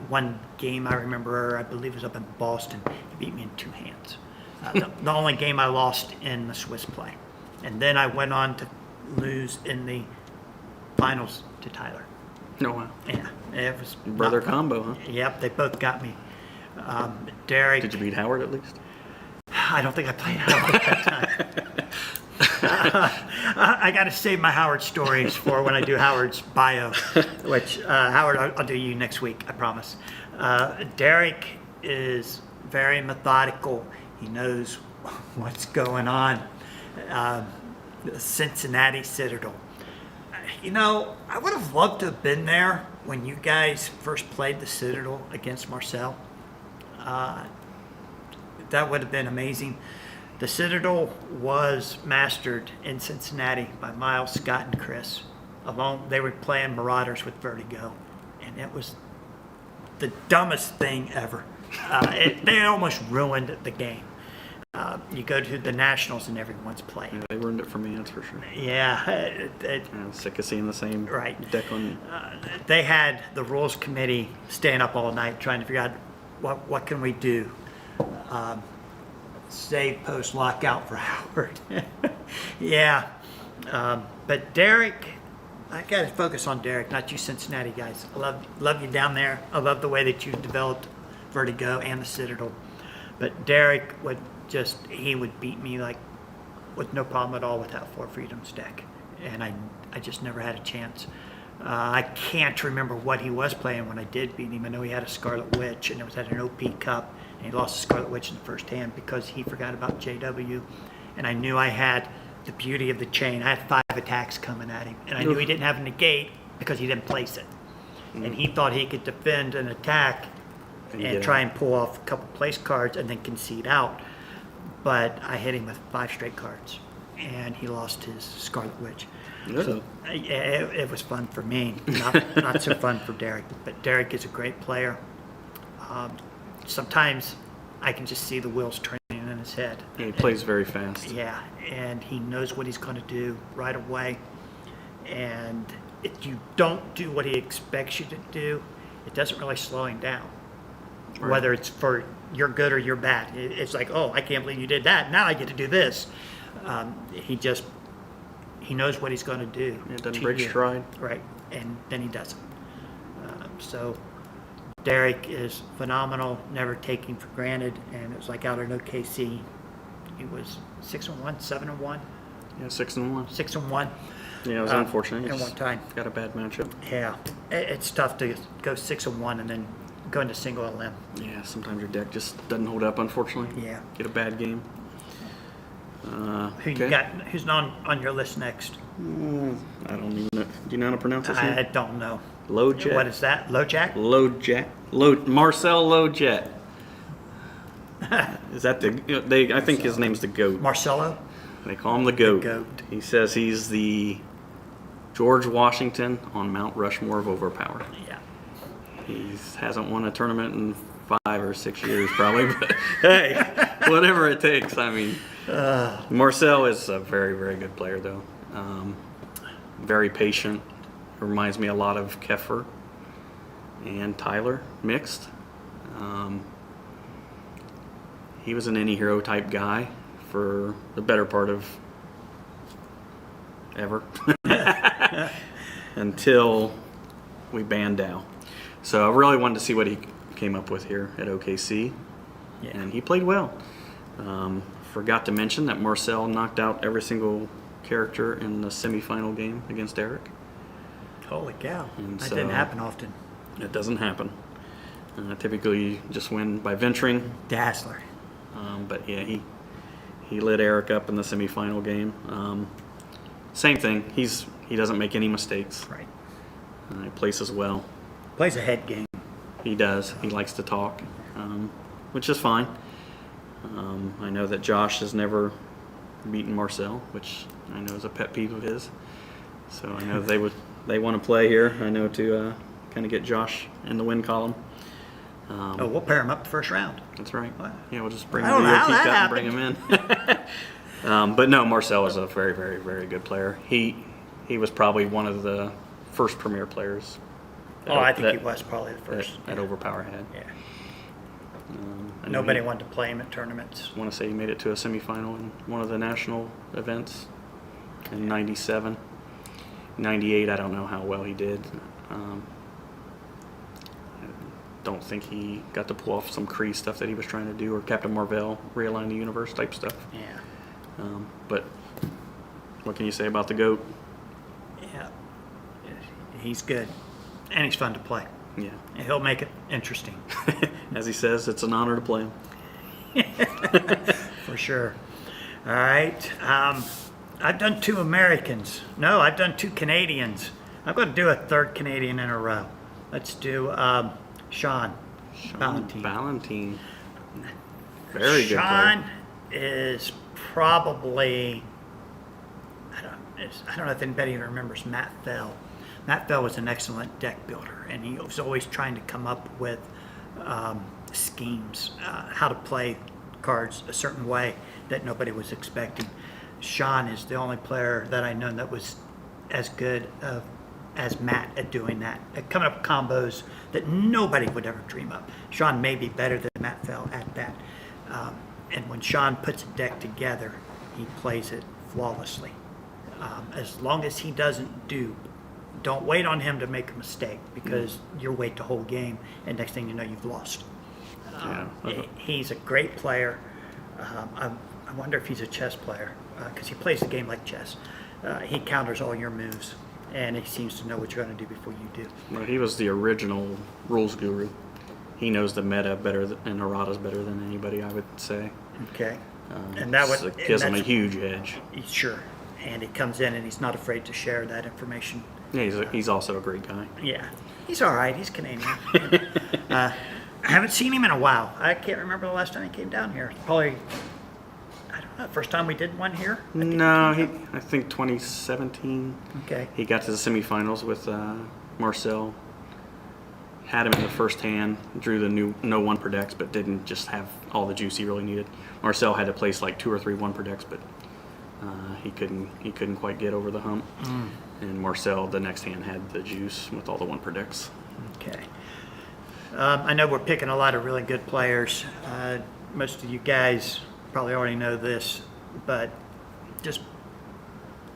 One game I remember, I believe it was up in Boston, he beat me in 2 hands. The only game I lost in the Swiss play. And then I went on to lose in the finals to Tyler. No, wow. Yeah, it was Brother not fun. combo, huh? Yep, they both got me. Derek, Did you beat Howard at least? I don't think I played Howard at that time. I got to save my Howard stories for when I do Howard's bio, which Howard, I'll do you next week, I promise. Derek is very methodical. He knows what's going on. The Cincinnati Citadel. You know, I would have loved to have been there when you guys first played the Citadel against Marcel. That would have been amazing. The Citadel was mastered in Cincinnati by Miles, Scott, and Chris. They were playing Marauders with Vertigo, and it was the dumbest thing ever. They almost ruined the game. You go to the Nationals and everyone's playing. Yeah, they ruined it for me, that's for sure. Yeah. I'm sick of seeing the same Right. deck on. They had the rules committee staying up all night trying to figure out what can we do. Save post lockout for Howard. Yeah. But Derek, I got to focus on Derek, not you Cincinnati guys. I love you down there. I love the way that you developed Vertigo and the Citadel. But Derek he would beat me like with no problem at all with that Four Freedoms deck. And I just never had a chance. I can't remember what he was playing when I did beat him. I know he had a Scarlet Witch, and it was at an OP Cup, and he lost the Scarlet Witch in the first hand because he forgot about JW. And I knew I had the beauty of the chain. I had 5 attacks coming at him, and I knew he didn't have a negate because he didn't place it. And he thought he could defend an attack and try and pull off a couple place cards and then concede out. But I hit him with 5 straight cards, and he lost his Scarlet Witch. So it was fun for me, not so fun for Derek. But Derek is a great player. Sometimes I can just see the wheels turning in his head. Yeah, he plays very fast. Yeah, and he knows what he's going to do right away. And if you don't do what he expects you to do, it doesn't really slow him down. Right. Whether it's for your good or your bad. It's like, oh, I can't believe you did that. Now I get to do this. He knows what he's going to do. It doesn't break stride. Right, and then he doesn't. So Derek is phenomenal, never taken for granted, and it was like out in OKC, he was 6-1, 7-1. Yeah, 6-1. 6-1. Yeah, it was unfortunate. In He's one time. Got a bad matchup. Yeah, it's tough to go 6-1 and then go into single LM. Yeah, sometimes your deck just doesn't hold up, unfortunately. Yeah. Get a bad game. Who you got? Who's on your list next? I don't even know. Do you know how to pronounce his name? I don't know. Lojack. What is that? Lojack? Marcel Lojack. Is that the? I think his name's the GOAT. Marcelo? They call him the GOAT. The GOAT. He says he's the George Washington on Mount Rushmore of overpower. Yeah. He hasn't won a tournament in 5 or 6 years, probably. But hey, whatever it takes. I mean, Marcel is a very, very good player, though. Very patient. Reminds me a lot of Keffer and Tyler mixed. He was an any hero type guy for the better part of ever until we banned Dow. So I really wanted to see what he came up with here at OKC, and he played well. Forgot to mention that Marcel knocked out every single character in the semifinal game against Eric. Holy cow. And That so- didn't happen often. It doesn't happen. Typically, you just win by venturing. Dazzler. But yeah, he lit Eric up in the semifinal game. Same thing. He doesn't make any mistakes. Right. He places well. Plays a head game. He does. He likes to talk, which is fine. I know that Josh has never beaten Marcel, which I know is a pet peeve of his. So I know they want to play here. I know to kind of get Josh in the win column. We'll pair him up the first round. That's right. Wow. Yeah, we'll just bring I the don't know how VOP that cut and bring him in. But no, Marcel is a very, very, very good player. He was probably one of the first premier players. I think he was probably the first. That Overpower had. Yeah. I know Nobody he- wanted to play him at tournaments. I want to say he made it to a semifinal in one of the national events in '97. '98, I don't know how well he did. I don't think he got to pull off some Kree stuff that he was trying to do, or Captain Marvel realign the universe type stuff. Yeah. But What can you say about the GOAT? Yeah, he's good, and he's fun to play. Yeah. And he'll make it interesting. As he says, it's an honor to play him. For sure. All right. I've done 2 Americans. No, I've done 2 Canadians. I'm going to do a 3rd Canadian in a row. Let's do Sean Valentine. Valentine. Very good Sean player. is probably, I don't know if anybody remembers Matt Fell. Matt Fell was an excellent deck builder, and he was always trying to come up with schemes, how to play cards a certain way that nobody was expecting. Sean is the only player that I know that was as good as Matt at doing that, at coming up with combos that nobody would ever dream of. Sean may be better than Matt Fell at that. And when Sean puts a deck together, he plays it flawlessly. As long as he doesn't don't wait on him to make a mistake, because you'll wait the whole game, and next thing you know, you've lost. He's a great player. I wonder if he's a chess player, because he plays the game like chess. He counters all your moves, and he seems to know what you're going to do before you do. Well, he was the original rules guru. He knows the meta better, and errata's better than anybody, I would say. Okay. So it gives him a huge edge. Sure. And he comes in, and he's not afraid to share that information. Yeah, he's also a great guy. Yeah. He's all right. He's Canadian. I haven't seen him in a while. I can't remember the last time he came down here. Probably, I don't know, first time we did one here? I think 2017. Okay. He got to the semifinals with Marcel. Had him in the first hand, drew the new no 1 per decks, but didn't just have all the juice he really needed. Marcel had to place like 2 or 3 1 per decks, but he couldn't quite get over the hump. And Marcel, the next hand, had the juice with all the 1 per decks. Okay. I know we're picking a lot of really good players. Most of you guys probably already know this, but just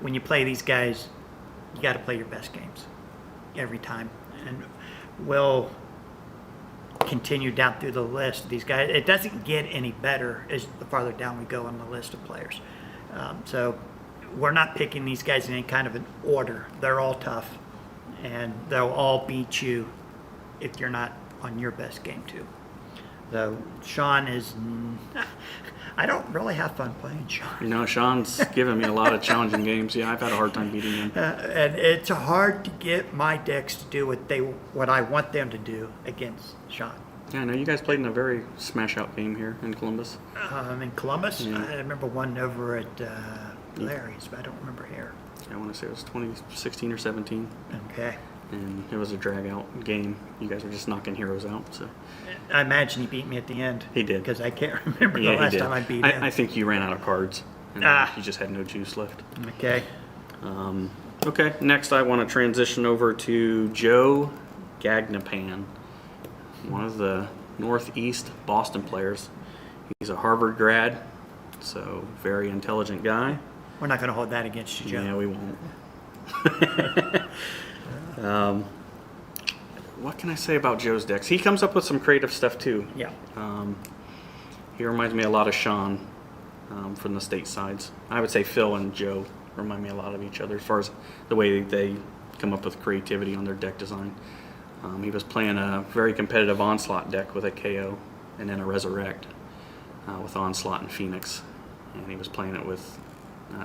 when you play these guys, you got to play your best games every time. And we'll continue down through the list of these guys. It doesn't get any better as the farther down we go on the list of players. So we're not picking these guys in any kind of an order. They're all tough, and they'll all beat you if you're not on your best game too. So Sean is, I don't really have fun playing Sean. Sean's given me a lot of challenging games. Yeah, I've had a hard time beating him. And it's hard to get my decks to do what I want them to do against Sean. Yeah, I know you guys played in a very smash-out game here in Columbus. In Columbus, Yeah. I remember one over at Larry's, but I don't remember here. I want to say it was 2016 or 17. Okay. And it was a drag-out game. You guys were just knocking heroes out. So I imagine he beat me at the end. He did. Because I can't remember yeah, the last he did. time I beat him. I think you ran out of cards. And you just had no juice left. Okay. Okay, next I want to transition over to Joe Gagnapan, one of the Northeast Boston players. He's a Harvard grad, so very intelligent guy. We're not going to hold that against you, Joe. Yeah, we won't. What can I say about Joe's decks? He comes up with some creative stuff too. Yeah. He reminds me a lot of Sean from the state sides. I would say Phil and Joe remind me a lot of each other as far as the way they come up with creativity on their deck design. He was playing a very competitive Onslaught deck with a KO and then a Resurrect with Onslaught and Phoenix. And he was playing it with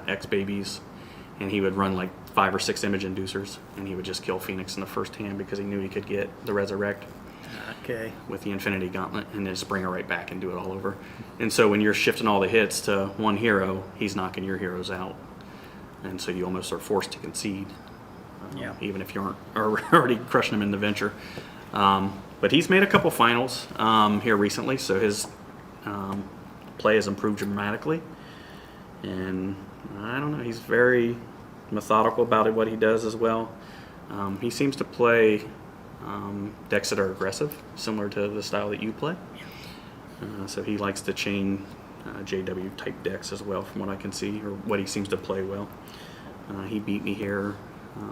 X-Babies, and he would run like 5 or 6 image inducers, and he would just kill Phoenix in the first hand because he knew he could get the Resurrect Okay. with the Infinity Gauntlet and then just bring her right back and do it all over. And so when you're shifting all the hits to one hero, he's knocking your heroes out. And so you almost are forced to concede, Yeah. even if you aren't already crushing him in the venture. But he's made a couple finals here recently, so his play has improved dramatically. And I don't know, he's very methodical about what he does as well. He seems to play decks that are aggressive, similar to the style that you play. So he likes to chain JW type decks as well, from what I can see, or what he seems to play well. He beat me here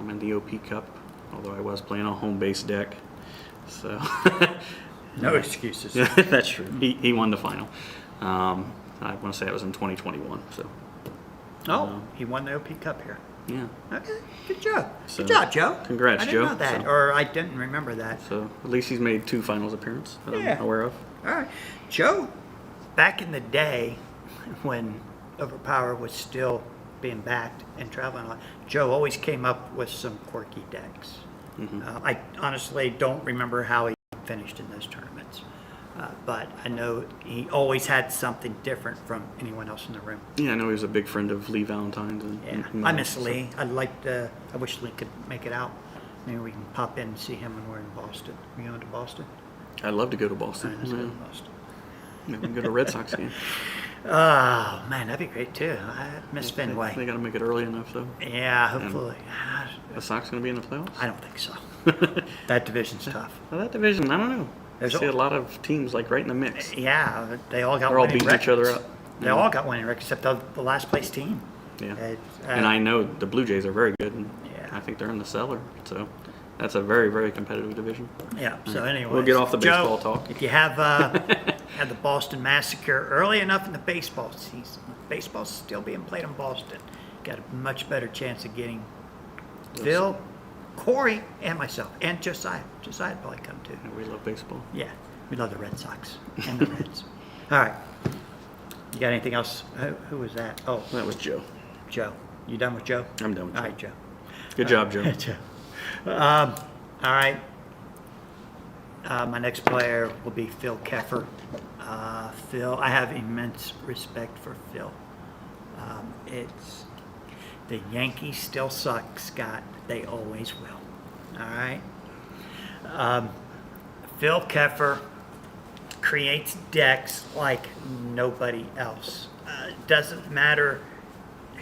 in the OP Cup, although I was playing a home-based deck. So No excuses. that's true. He won the final. I want to say it was in 2021. So Oh, he won the OP Cup here. Yeah. Okay, good job. So, Good job, Joe. congrats, I didn't Joe. know that, So- or I didn't remember that. So at least he's made 2 finals appearances that Yeah. I'm aware of. All right. Joe, back in the day when Overpower was still being backed and traveling a lot, Joe always came up with some quirky decks. I honestly don't remember how he finished in those tournaments. But I know he always had something different from anyone else in the room. Yeah, I know he was a big friend of Lee Valentine's. Yeah, I miss Lee. I wish Lee could make it out. Maybe we can pop in and see him when we're in Boston. Are you going to Boston? I'd love to go to All right, Boston. let's go to Yeah. Boston. Maybe we can go to a Red Sox game. Oh, man, that'd be great too. I miss They Fenway. got to make it early enough, though. Yeah, hopefully. The Sox going to be in the playoffs? I don't think so. That division's tough. Well, that division, I don't know. There's I see a- a lot of teams like right in the mix. Yeah, they all got They're all winning beating each other records. up. They all got winning records except the last place team. Yeah. Uh, And I know the Blue Jays are very good. And Yeah. I think they're in the cellar. So that's a very, very competitive division. Yeah. So anyway, We'll get off the baseball Joe, talk. If you have had the Boston Massacre early enough in the baseball season, baseball's still being played in Boston. Got a much better chance of getting Phil, Corey, and myself, and Josiah. Josiah'd probably come too. And we love baseball. Yeah, we love the Red Sox and the Reds. All right. You got anything else? Who was that? Oh, That was Joe. Joe. You done with Joe? I'm done with All Joe. right, Joe. Good job, Joe. Joe. All right. My next player will be Phil Keffer. Phil, I have immense respect for Phil. It's the Yankees still suck, Scott. They always will. All right. Phil Keffer creates decks like nobody else. Doesn't matter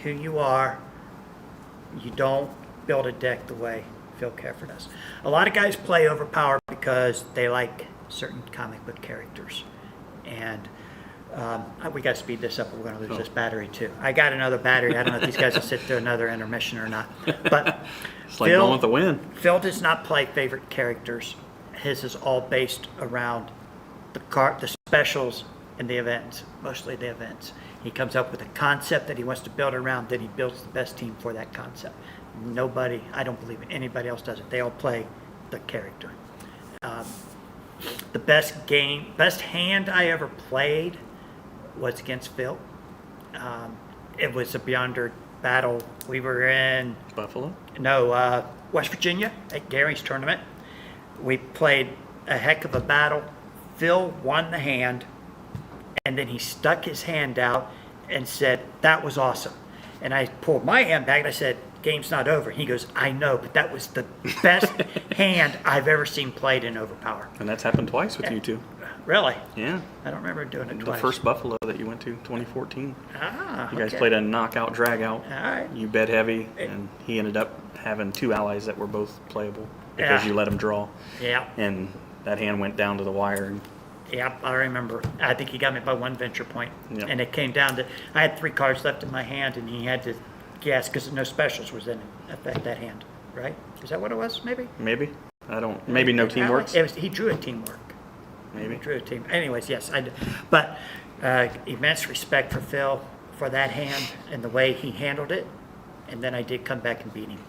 who you are. You don't build a deck the way Phil Keffer does. A lot of guys play Overpower because they like certain comic book characters. And we got to speed this up or we're going to lose this battery too. I got another battery. I don't know if these guys will sit through another intermission or not. But It's like going with the wind. Phil does not play favorite characters. His is all based around the specials and the events, mostly the events. He comes up with a concept that he wants to build around, then he builds the best team for that concept. Nobody, I don't believe anybody else does it. They all play the character. The best hand I ever played was against Phil. It was a Beyonder battle. We were in Buffalo? West Virginia at Gary's tournament. We played a heck of a battle. Phil won the hand, and then he stuck his hand out and said, "That was awesome." And I pulled my hand back and I said, "Game's not over." He goes, "I know, but that was the best hand I've ever seen played in Overpower." And that's happened twice with you two. Really? Yeah. I don't remember doing it The twice. first Buffalo that you went to, 2014. You guys okay. played a knockout, drag out. All right. You bet heavy, and he ended up having 2 allies that were both playable because Yeah. you let him draw. Yeah. And that hand went down to the wire. And Yep, I remember. I think he got me by 1 venture point. Yep. And it came down to, I had 3 cards left in my hand, and he had to guess, because no specials was in effect that hand, right? Is that what it was, maybe? maybe. I don't. Maybe no teamwork. He drew a teamwork. Maybe. He drew a team. Anyways, yes, I did. But immense respect for Phil for that hand and the way he handled it. And then I did come back and beat him.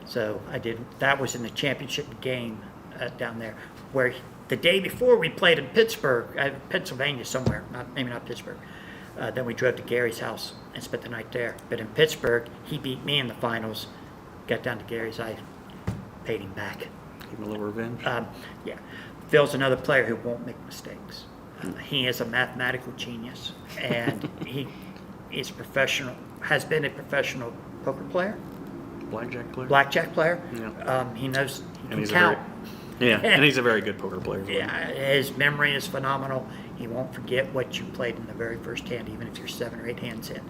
So I did. That was in the championship game down there, where the day before we played in Pittsburgh, Pennsylvania somewhere, maybe not Pittsburgh. Then we drove to Gary's house and spent the night there. But in Pittsburgh, he beat me in the finals. Got down to Gary's, I paid him back. Give him a little revenge. Yeah, Phil's another player who won't make mistakes. He is a mathematical genius, and he is professional. Has been a professional poker player, blackjack player. Yeah. He knows he can he's count. and he's a very good poker player. Yeah, his memory is phenomenal. He won't forget what you played in the very first hand, even if you're 7 or 8 hands in.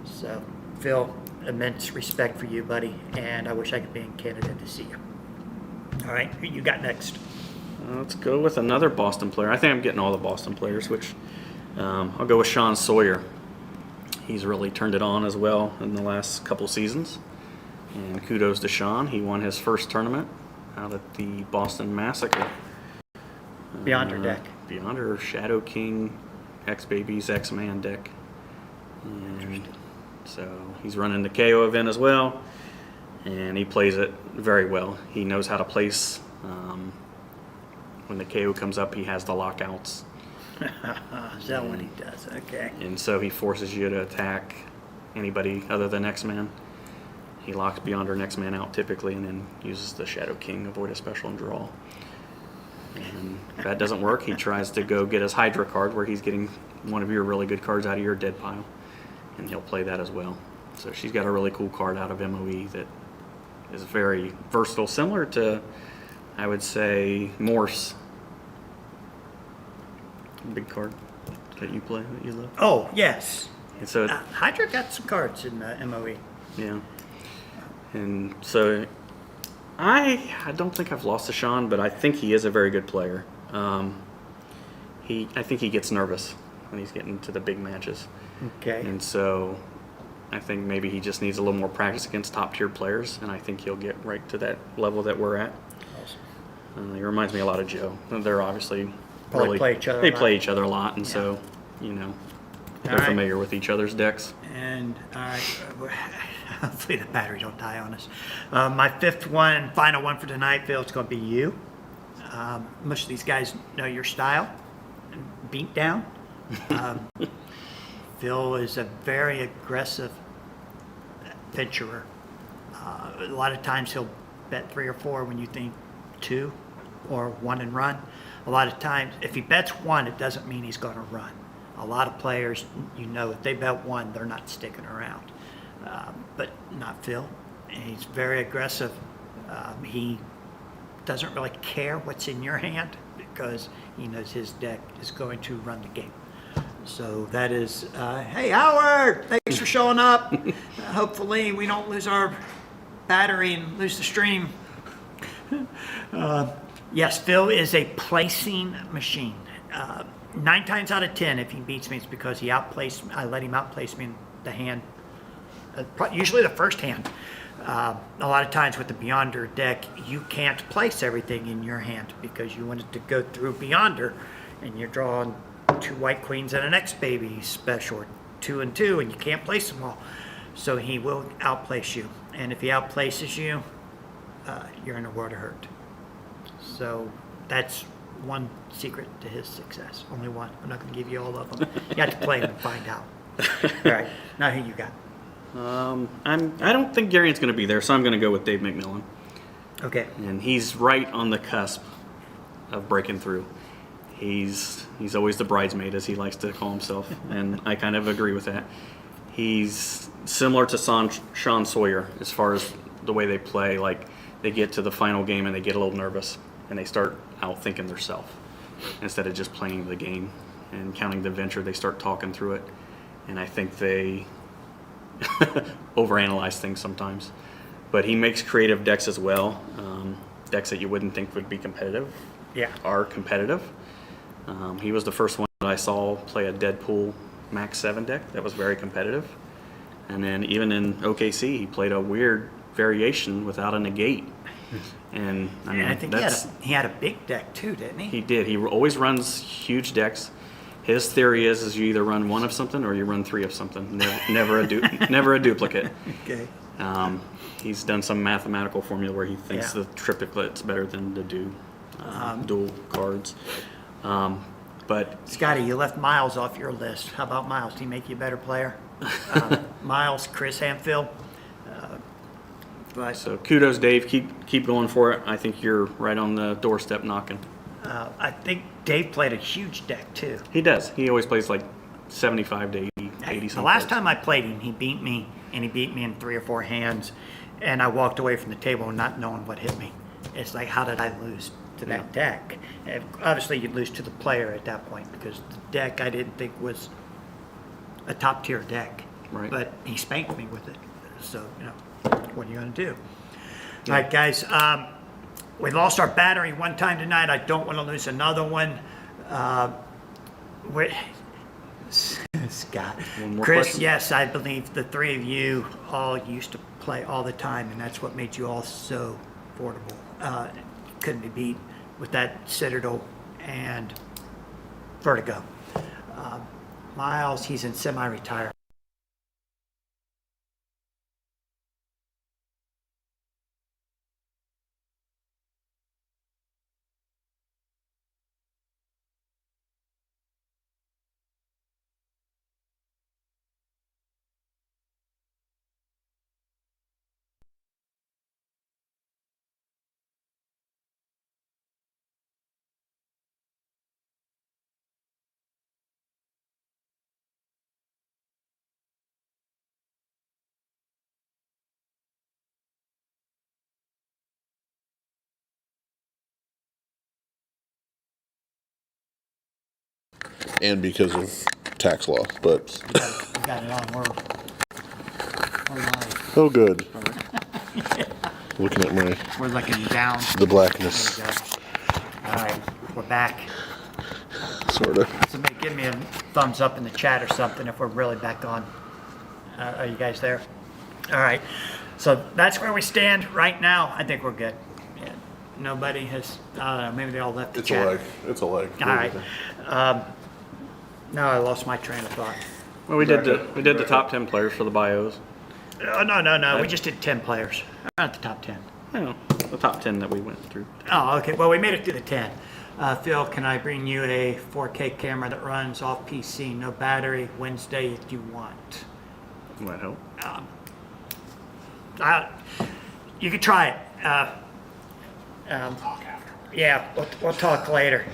So, Phil, immense respect for you, buddy, and I wish I could be in Canada to see you. All right, who you got next? Let's go with another Boston player. I think I'm getting all the Boston players, which I'll go with Sean Sawyer. He's really turned it on as well in the last couple seasons. And kudos to Sean. He won his first tournament out at the Boston Massacre. Beyonder deck. Beyonder Shadow King, X-Babies, X-Man deck. And So he's running the KO event as well, and he plays it very well. He knows how to place. When the KO comes up, he has the lockouts. Is that what he does? Okay. And so he forces you to attack anybody other than X-Man. He locks Beyonder next man out typically, and then uses the Shadow King, avoid a special, and draw. And if that doesn't work, he tries to go get his Hydra card, where he's getting one of your really good cards out of your dead pile, and he'll play that as well. So she's got a really cool card out of MOE that is very versatile, similar to, I would say, Morse. Big card that you play, that you love. Oh, yes. And so, Hydra got some cards in MOE. yeah. And so, I don't think I've lost to Sean, but I think he is a very good player. I think he gets nervous when he's getting to the big matches. Okay. And so, I think maybe he just needs a little more practice against top tier players, and I think he'll get right to that level that we're at. He reminds me a lot of Joe. They're obviously Probably play each other They a lot. play each other a lot, and Yeah. so they're right. familiar with each other's decks. And hopefully the battery don't die on us. My fifth one, final one for tonight, Phil, it's going to be you. Most of these guys know your style, beat down. Phil is a very aggressive venturer. A lot of times he'll bet 3 or 4 when you think 2 or 1 and run. A lot of times, if he bets 1, it doesn't mean he's going to run. A lot of players, if they bet 1, they're not sticking around. But not Phil. He's very aggressive. He doesn't really care what's in your hand because he knows his deck is going to run the game. So that is, hey Howard, thanks for showing up. Hopefully we don't lose our battery and lose the stream. Yes, Phil is a placing machine. 9 times out of 10, if he beats me, it's because I let him outplace me in the hand. Usually the first hand. A lot of times with the Beyonder deck, you can't place everything in your hand because you want it to go through Beyonder, and you're drawing 2 white queens and an X baby special, or 2 and 2, and you can't place them all. So he will outplace you, and if he outplaces you, you're in a world of hurt. So that's one secret to his success. Only one. I'm not going to give you all of them. You have to play them and find out. All right. Now who you got? I don't think Garion's going to be there, so I'm going to go with Dave McMillan. Okay. And he's right on the cusp of breaking through. He's always the bridesmaid, as he likes to call himself, and I kind of agree with that. He's similar to Sean Sawyer as far as the way they play. Like, they get to the final game and they get a little nervous, and they start outthinking themselves instead of just playing the game and counting the venture. They start talking through it, and I think they overanalyze things sometimes. But he makes creative decks as well. Decks that you wouldn't think would be competitive are competitive. He was the first one that I saw play a Deadpool Max 7 deck that was very competitive. And then even in OKC, he played a weird variation without a negate. And I mean, I think he had a big deck too, didn't he? He did. He always runs huge decks. His theory is you either run 1 of something or you run 3 of something. Never a duplicate. Okay. He's done some mathematical formula where he thinks the triplet's better than the dual cards. But Scotty, you left Miles off your list. How about Miles? Did he make you a better player? Miles, Chris Hanfield. So kudos, Dave. Keep going for it. I think you're right on the doorstep knocking. I think Dave played a huge deck too. He does. He always plays like 75 to 80 The something. last time I played him, he beat me, and he beat me in 3 or 4 hands, and I walked away from the table not knowing what hit me. It's like, how did I lose to that deck? And obviously, you'd lose to the player at that point because the deck I didn't think was a top tier deck. Right. But he spanked me with it. So, what are you going to do? All right, guys. We lost our battery one time tonight. I don't want to lose another one. Scott. One more Chris, question? yes, I believe the 3 of you all used to play all the time, and that's what made you all so affordable. Couldn't be beat with that Citadel and Vertigo. Miles, he's in semi-retirement. and because of tax law. But We got it on. We're live. oh, good. Looking at We're looking down. the blackness, There we go. All right, we're back. sort of. Somebody give me a thumbs up in the chat or something if we're really back on. Are you guys there? All right. So that's where we stand right now. I think we're good. Yeah. Nobody has. I don't know. Maybe they all left the It's chat. a leg. It's a leg. All right. No, I lost my train of thought. Well, we did the top 10 players for the bios. No. We just did 10 players. Not the top 10. No, the top 10 that we went through. Oh, okay. Well, we made it through the 10. Phil, can I bring you a 4K camera that runs off PC, no battery, Wednesday if you want? Might help. You could try it. Yeah, we'll talk later.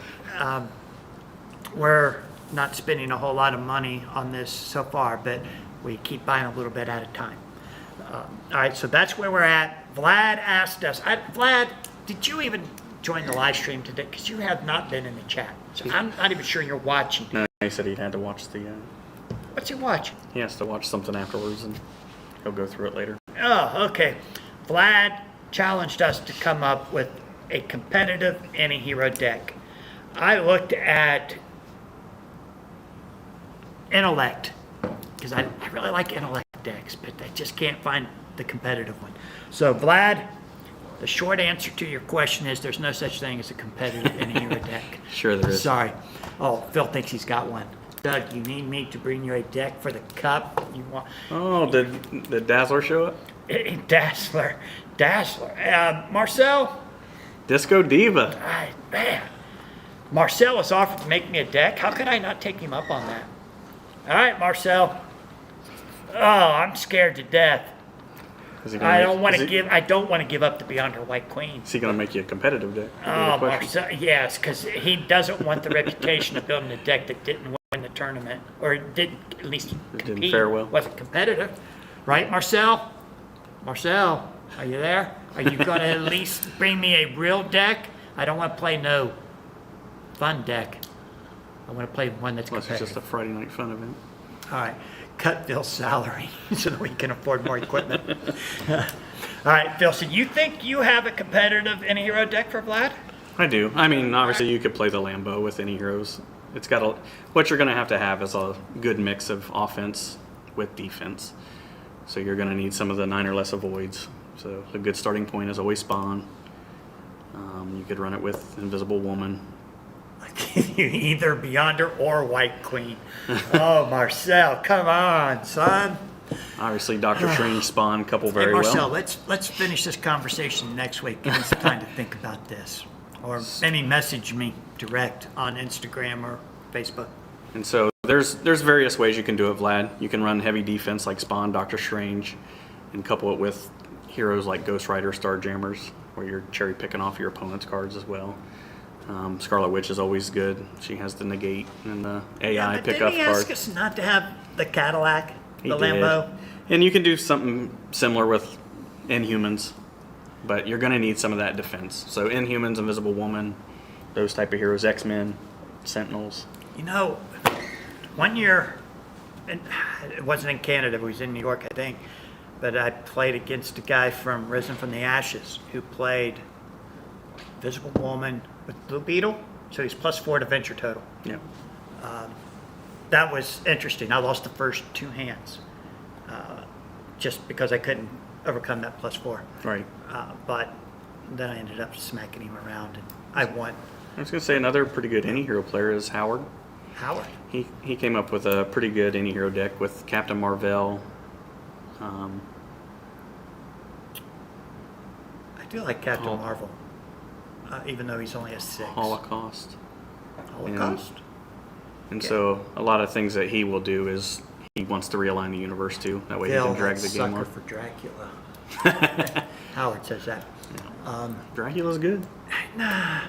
We're not spending a whole lot of money on this so far, but we keep buying a little bit at a time. All right, so that's where we're at. Vlad asked us. Vlad, did you even join the live stream today? Because you have not been in the chat. So I'm not even sure you're watching. No, he said he had to watch the. What's he watching? He has to watch something afterwards, and he'll go through it later. Oh, okay. Vlad challenged us to come up with a competitive anti-hero deck. I looked at Intellect, because I really like Intellect decks, but I just can't find the competitive one. So, Vlad, the short answer to your question is there's no such thing as a competitive anti-hero deck. Sure there is. Sorry. Oh, Phil thinks he's got one. Doug, you need me to bring you a deck for the cup? You want? Oh, did Dazzler show up? Dazzler. Marcel? Disco Diva. Man. Marcel has offered to make me a deck. How could I not take him up on that? All right, Marcel. Oh, I'm scared to death. I don't want to give up the Beyond Her White Queen. Is he going to make you a competitive deck? Oh, Marcel, yes, because he doesn't want the reputation of building a deck that didn't win the tournament, or didn't at least compete. Didn't fare well. Wasn't competitive, right, Marcel? Marcel, are you there? Are you going to at least bring me a real deck? I don't want to play no fun deck. I want to play one that's Unless competitive. it's just a Friday night fun event. All right, cut Phil's salary so that we can afford more equipment. All right, Phil, so you think you have a competitive anti-hero deck for Vlad? I do. I mean, obviously you could play the Lambo with any heroes. It's got what you're going to have is a good mix of offense with defense. So you're going to need some of the 9 or less avoids. So a good starting point is always Spawn. You could run it with Invisible Woman. Either Beyonder or White Queen. Oh, Marcel, come on, son. Obviously, Doctor Strange Spawn couple very Hey, Marcel, well. let's finish this conversation next week. Give me some time to think about this. Or maybe message me direct on Instagram or Facebook. And so there's various ways you can do it, Vlad. You can run heavy defense like Spawn, Doctor Strange, and couple it with heroes like Ghost Rider, Starjammers, where you're cherry picking off your opponent's cards as well. Scarlet Witch is always good. She has the negate and the AI but pickup didn't he cards. ask us not to have the Cadillac, He the did. Lambo? And you can do something similar with Inhumans, but you're going to need some of that defense. So Inhumans, Invisible Woman, those type of heroes, X-Men, Sentinels. You know, one year, and it wasn't in Canada, it was in New York, I think, but I played against a guy from Risen from the Ashes who played Invisible Woman with Blue Beetle, so he's +4 to venture total. Yeah. That was interesting. I lost the first 2 hands just because I couldn't overcome that +4. Right. But then I ended up smacking him around, and I won. I was going to say another pretty good any-hero player is Howard. Howard. He came up with a pretty good any-hero deck with Captain Marvel. I do like Captain Marvel, even though he's only a 6. Holocaust. Holocaust? And so a lot of things that he will do is he wants to realign the universe too. That way he Phil, can drag that the game sucker off. for Dracula. Howard says that. Dracula's good. Nah,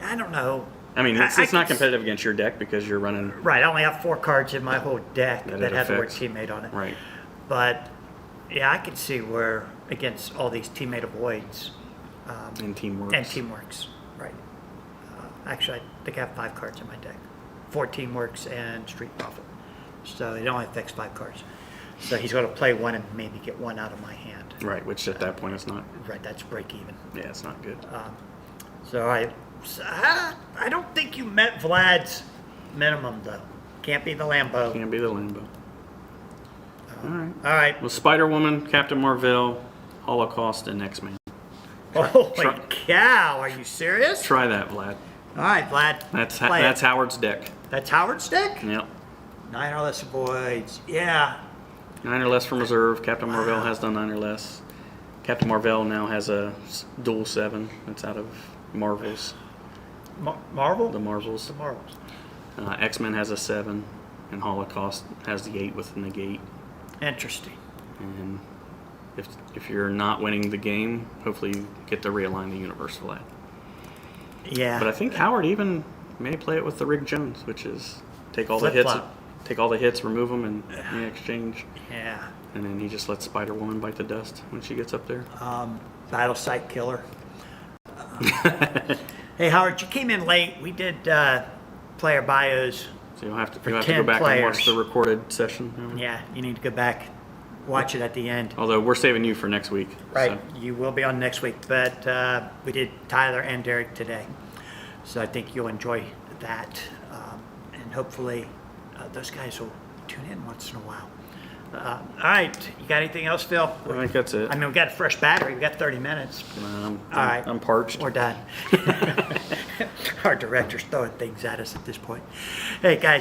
I don't know. I mean, it's I not can competitive against your deck because you're running. Right, I only have 4 cards in my whole deck That that it have the word affects. teammate on it. Right. But yeah, I can see where against all these teammate avoids And teamwork. and teamworks. Right. Actually, I think I have 5 cards in my deck. 14 works, and Street Profit. So it only affects 5 cards. So he's going to play one and maybe get one out of my hand. Right, which at that point is not. Right, that's break even. Yeah, it's not good. So I don't think you met Vlad's minimum though. Can't be the Lambo. Can't be the Lambo. All right. All right. Well, Spider Woman, Captain Marvel, Holocaust, and X-Men. Holy cow! Are you serious? Try that, Vlad. All right, Vlad. That's play that's it. Howard's deck. That's Howard's deck. Yep. 9 or less voids. Yeah. 9 or less from reserve. Captain Marvel has done 9 or less. Captain Marvel now has a dual 7. That's out of Marvels. Marvel. The Marvels. The Marvels. X-Men has a 7, and Holocaust has the 8 with the negate. Interesting. And if you're not winning the game, hopefully you get to realign the universe for that. Yeah. But I think Howard even may play it with the Rick Jones, which is take all the hits, remove them, and in exchange. Yeah. And then he just lets Spider Woman bite the dust when she gets up there. Battle Site Killer. Hey Howard, you came in late. We did player bios. So you'll have to 10 go back and watch players. the recorded session. Yeah, you need to go back, watch it at the end. Although we're saving you for next week. Right, So. you will be on next week, but we did Tyler and Derek today. So I think you'll enjoy that. And hopefully those guys will tune in once in a while. All right, you got anything else, Phil? I think that's it. I mean, we got a fresh battery. We got 30 minutes. All right. I'm parched. We're done. Our director's throwing things at us at this point. Hey, guys.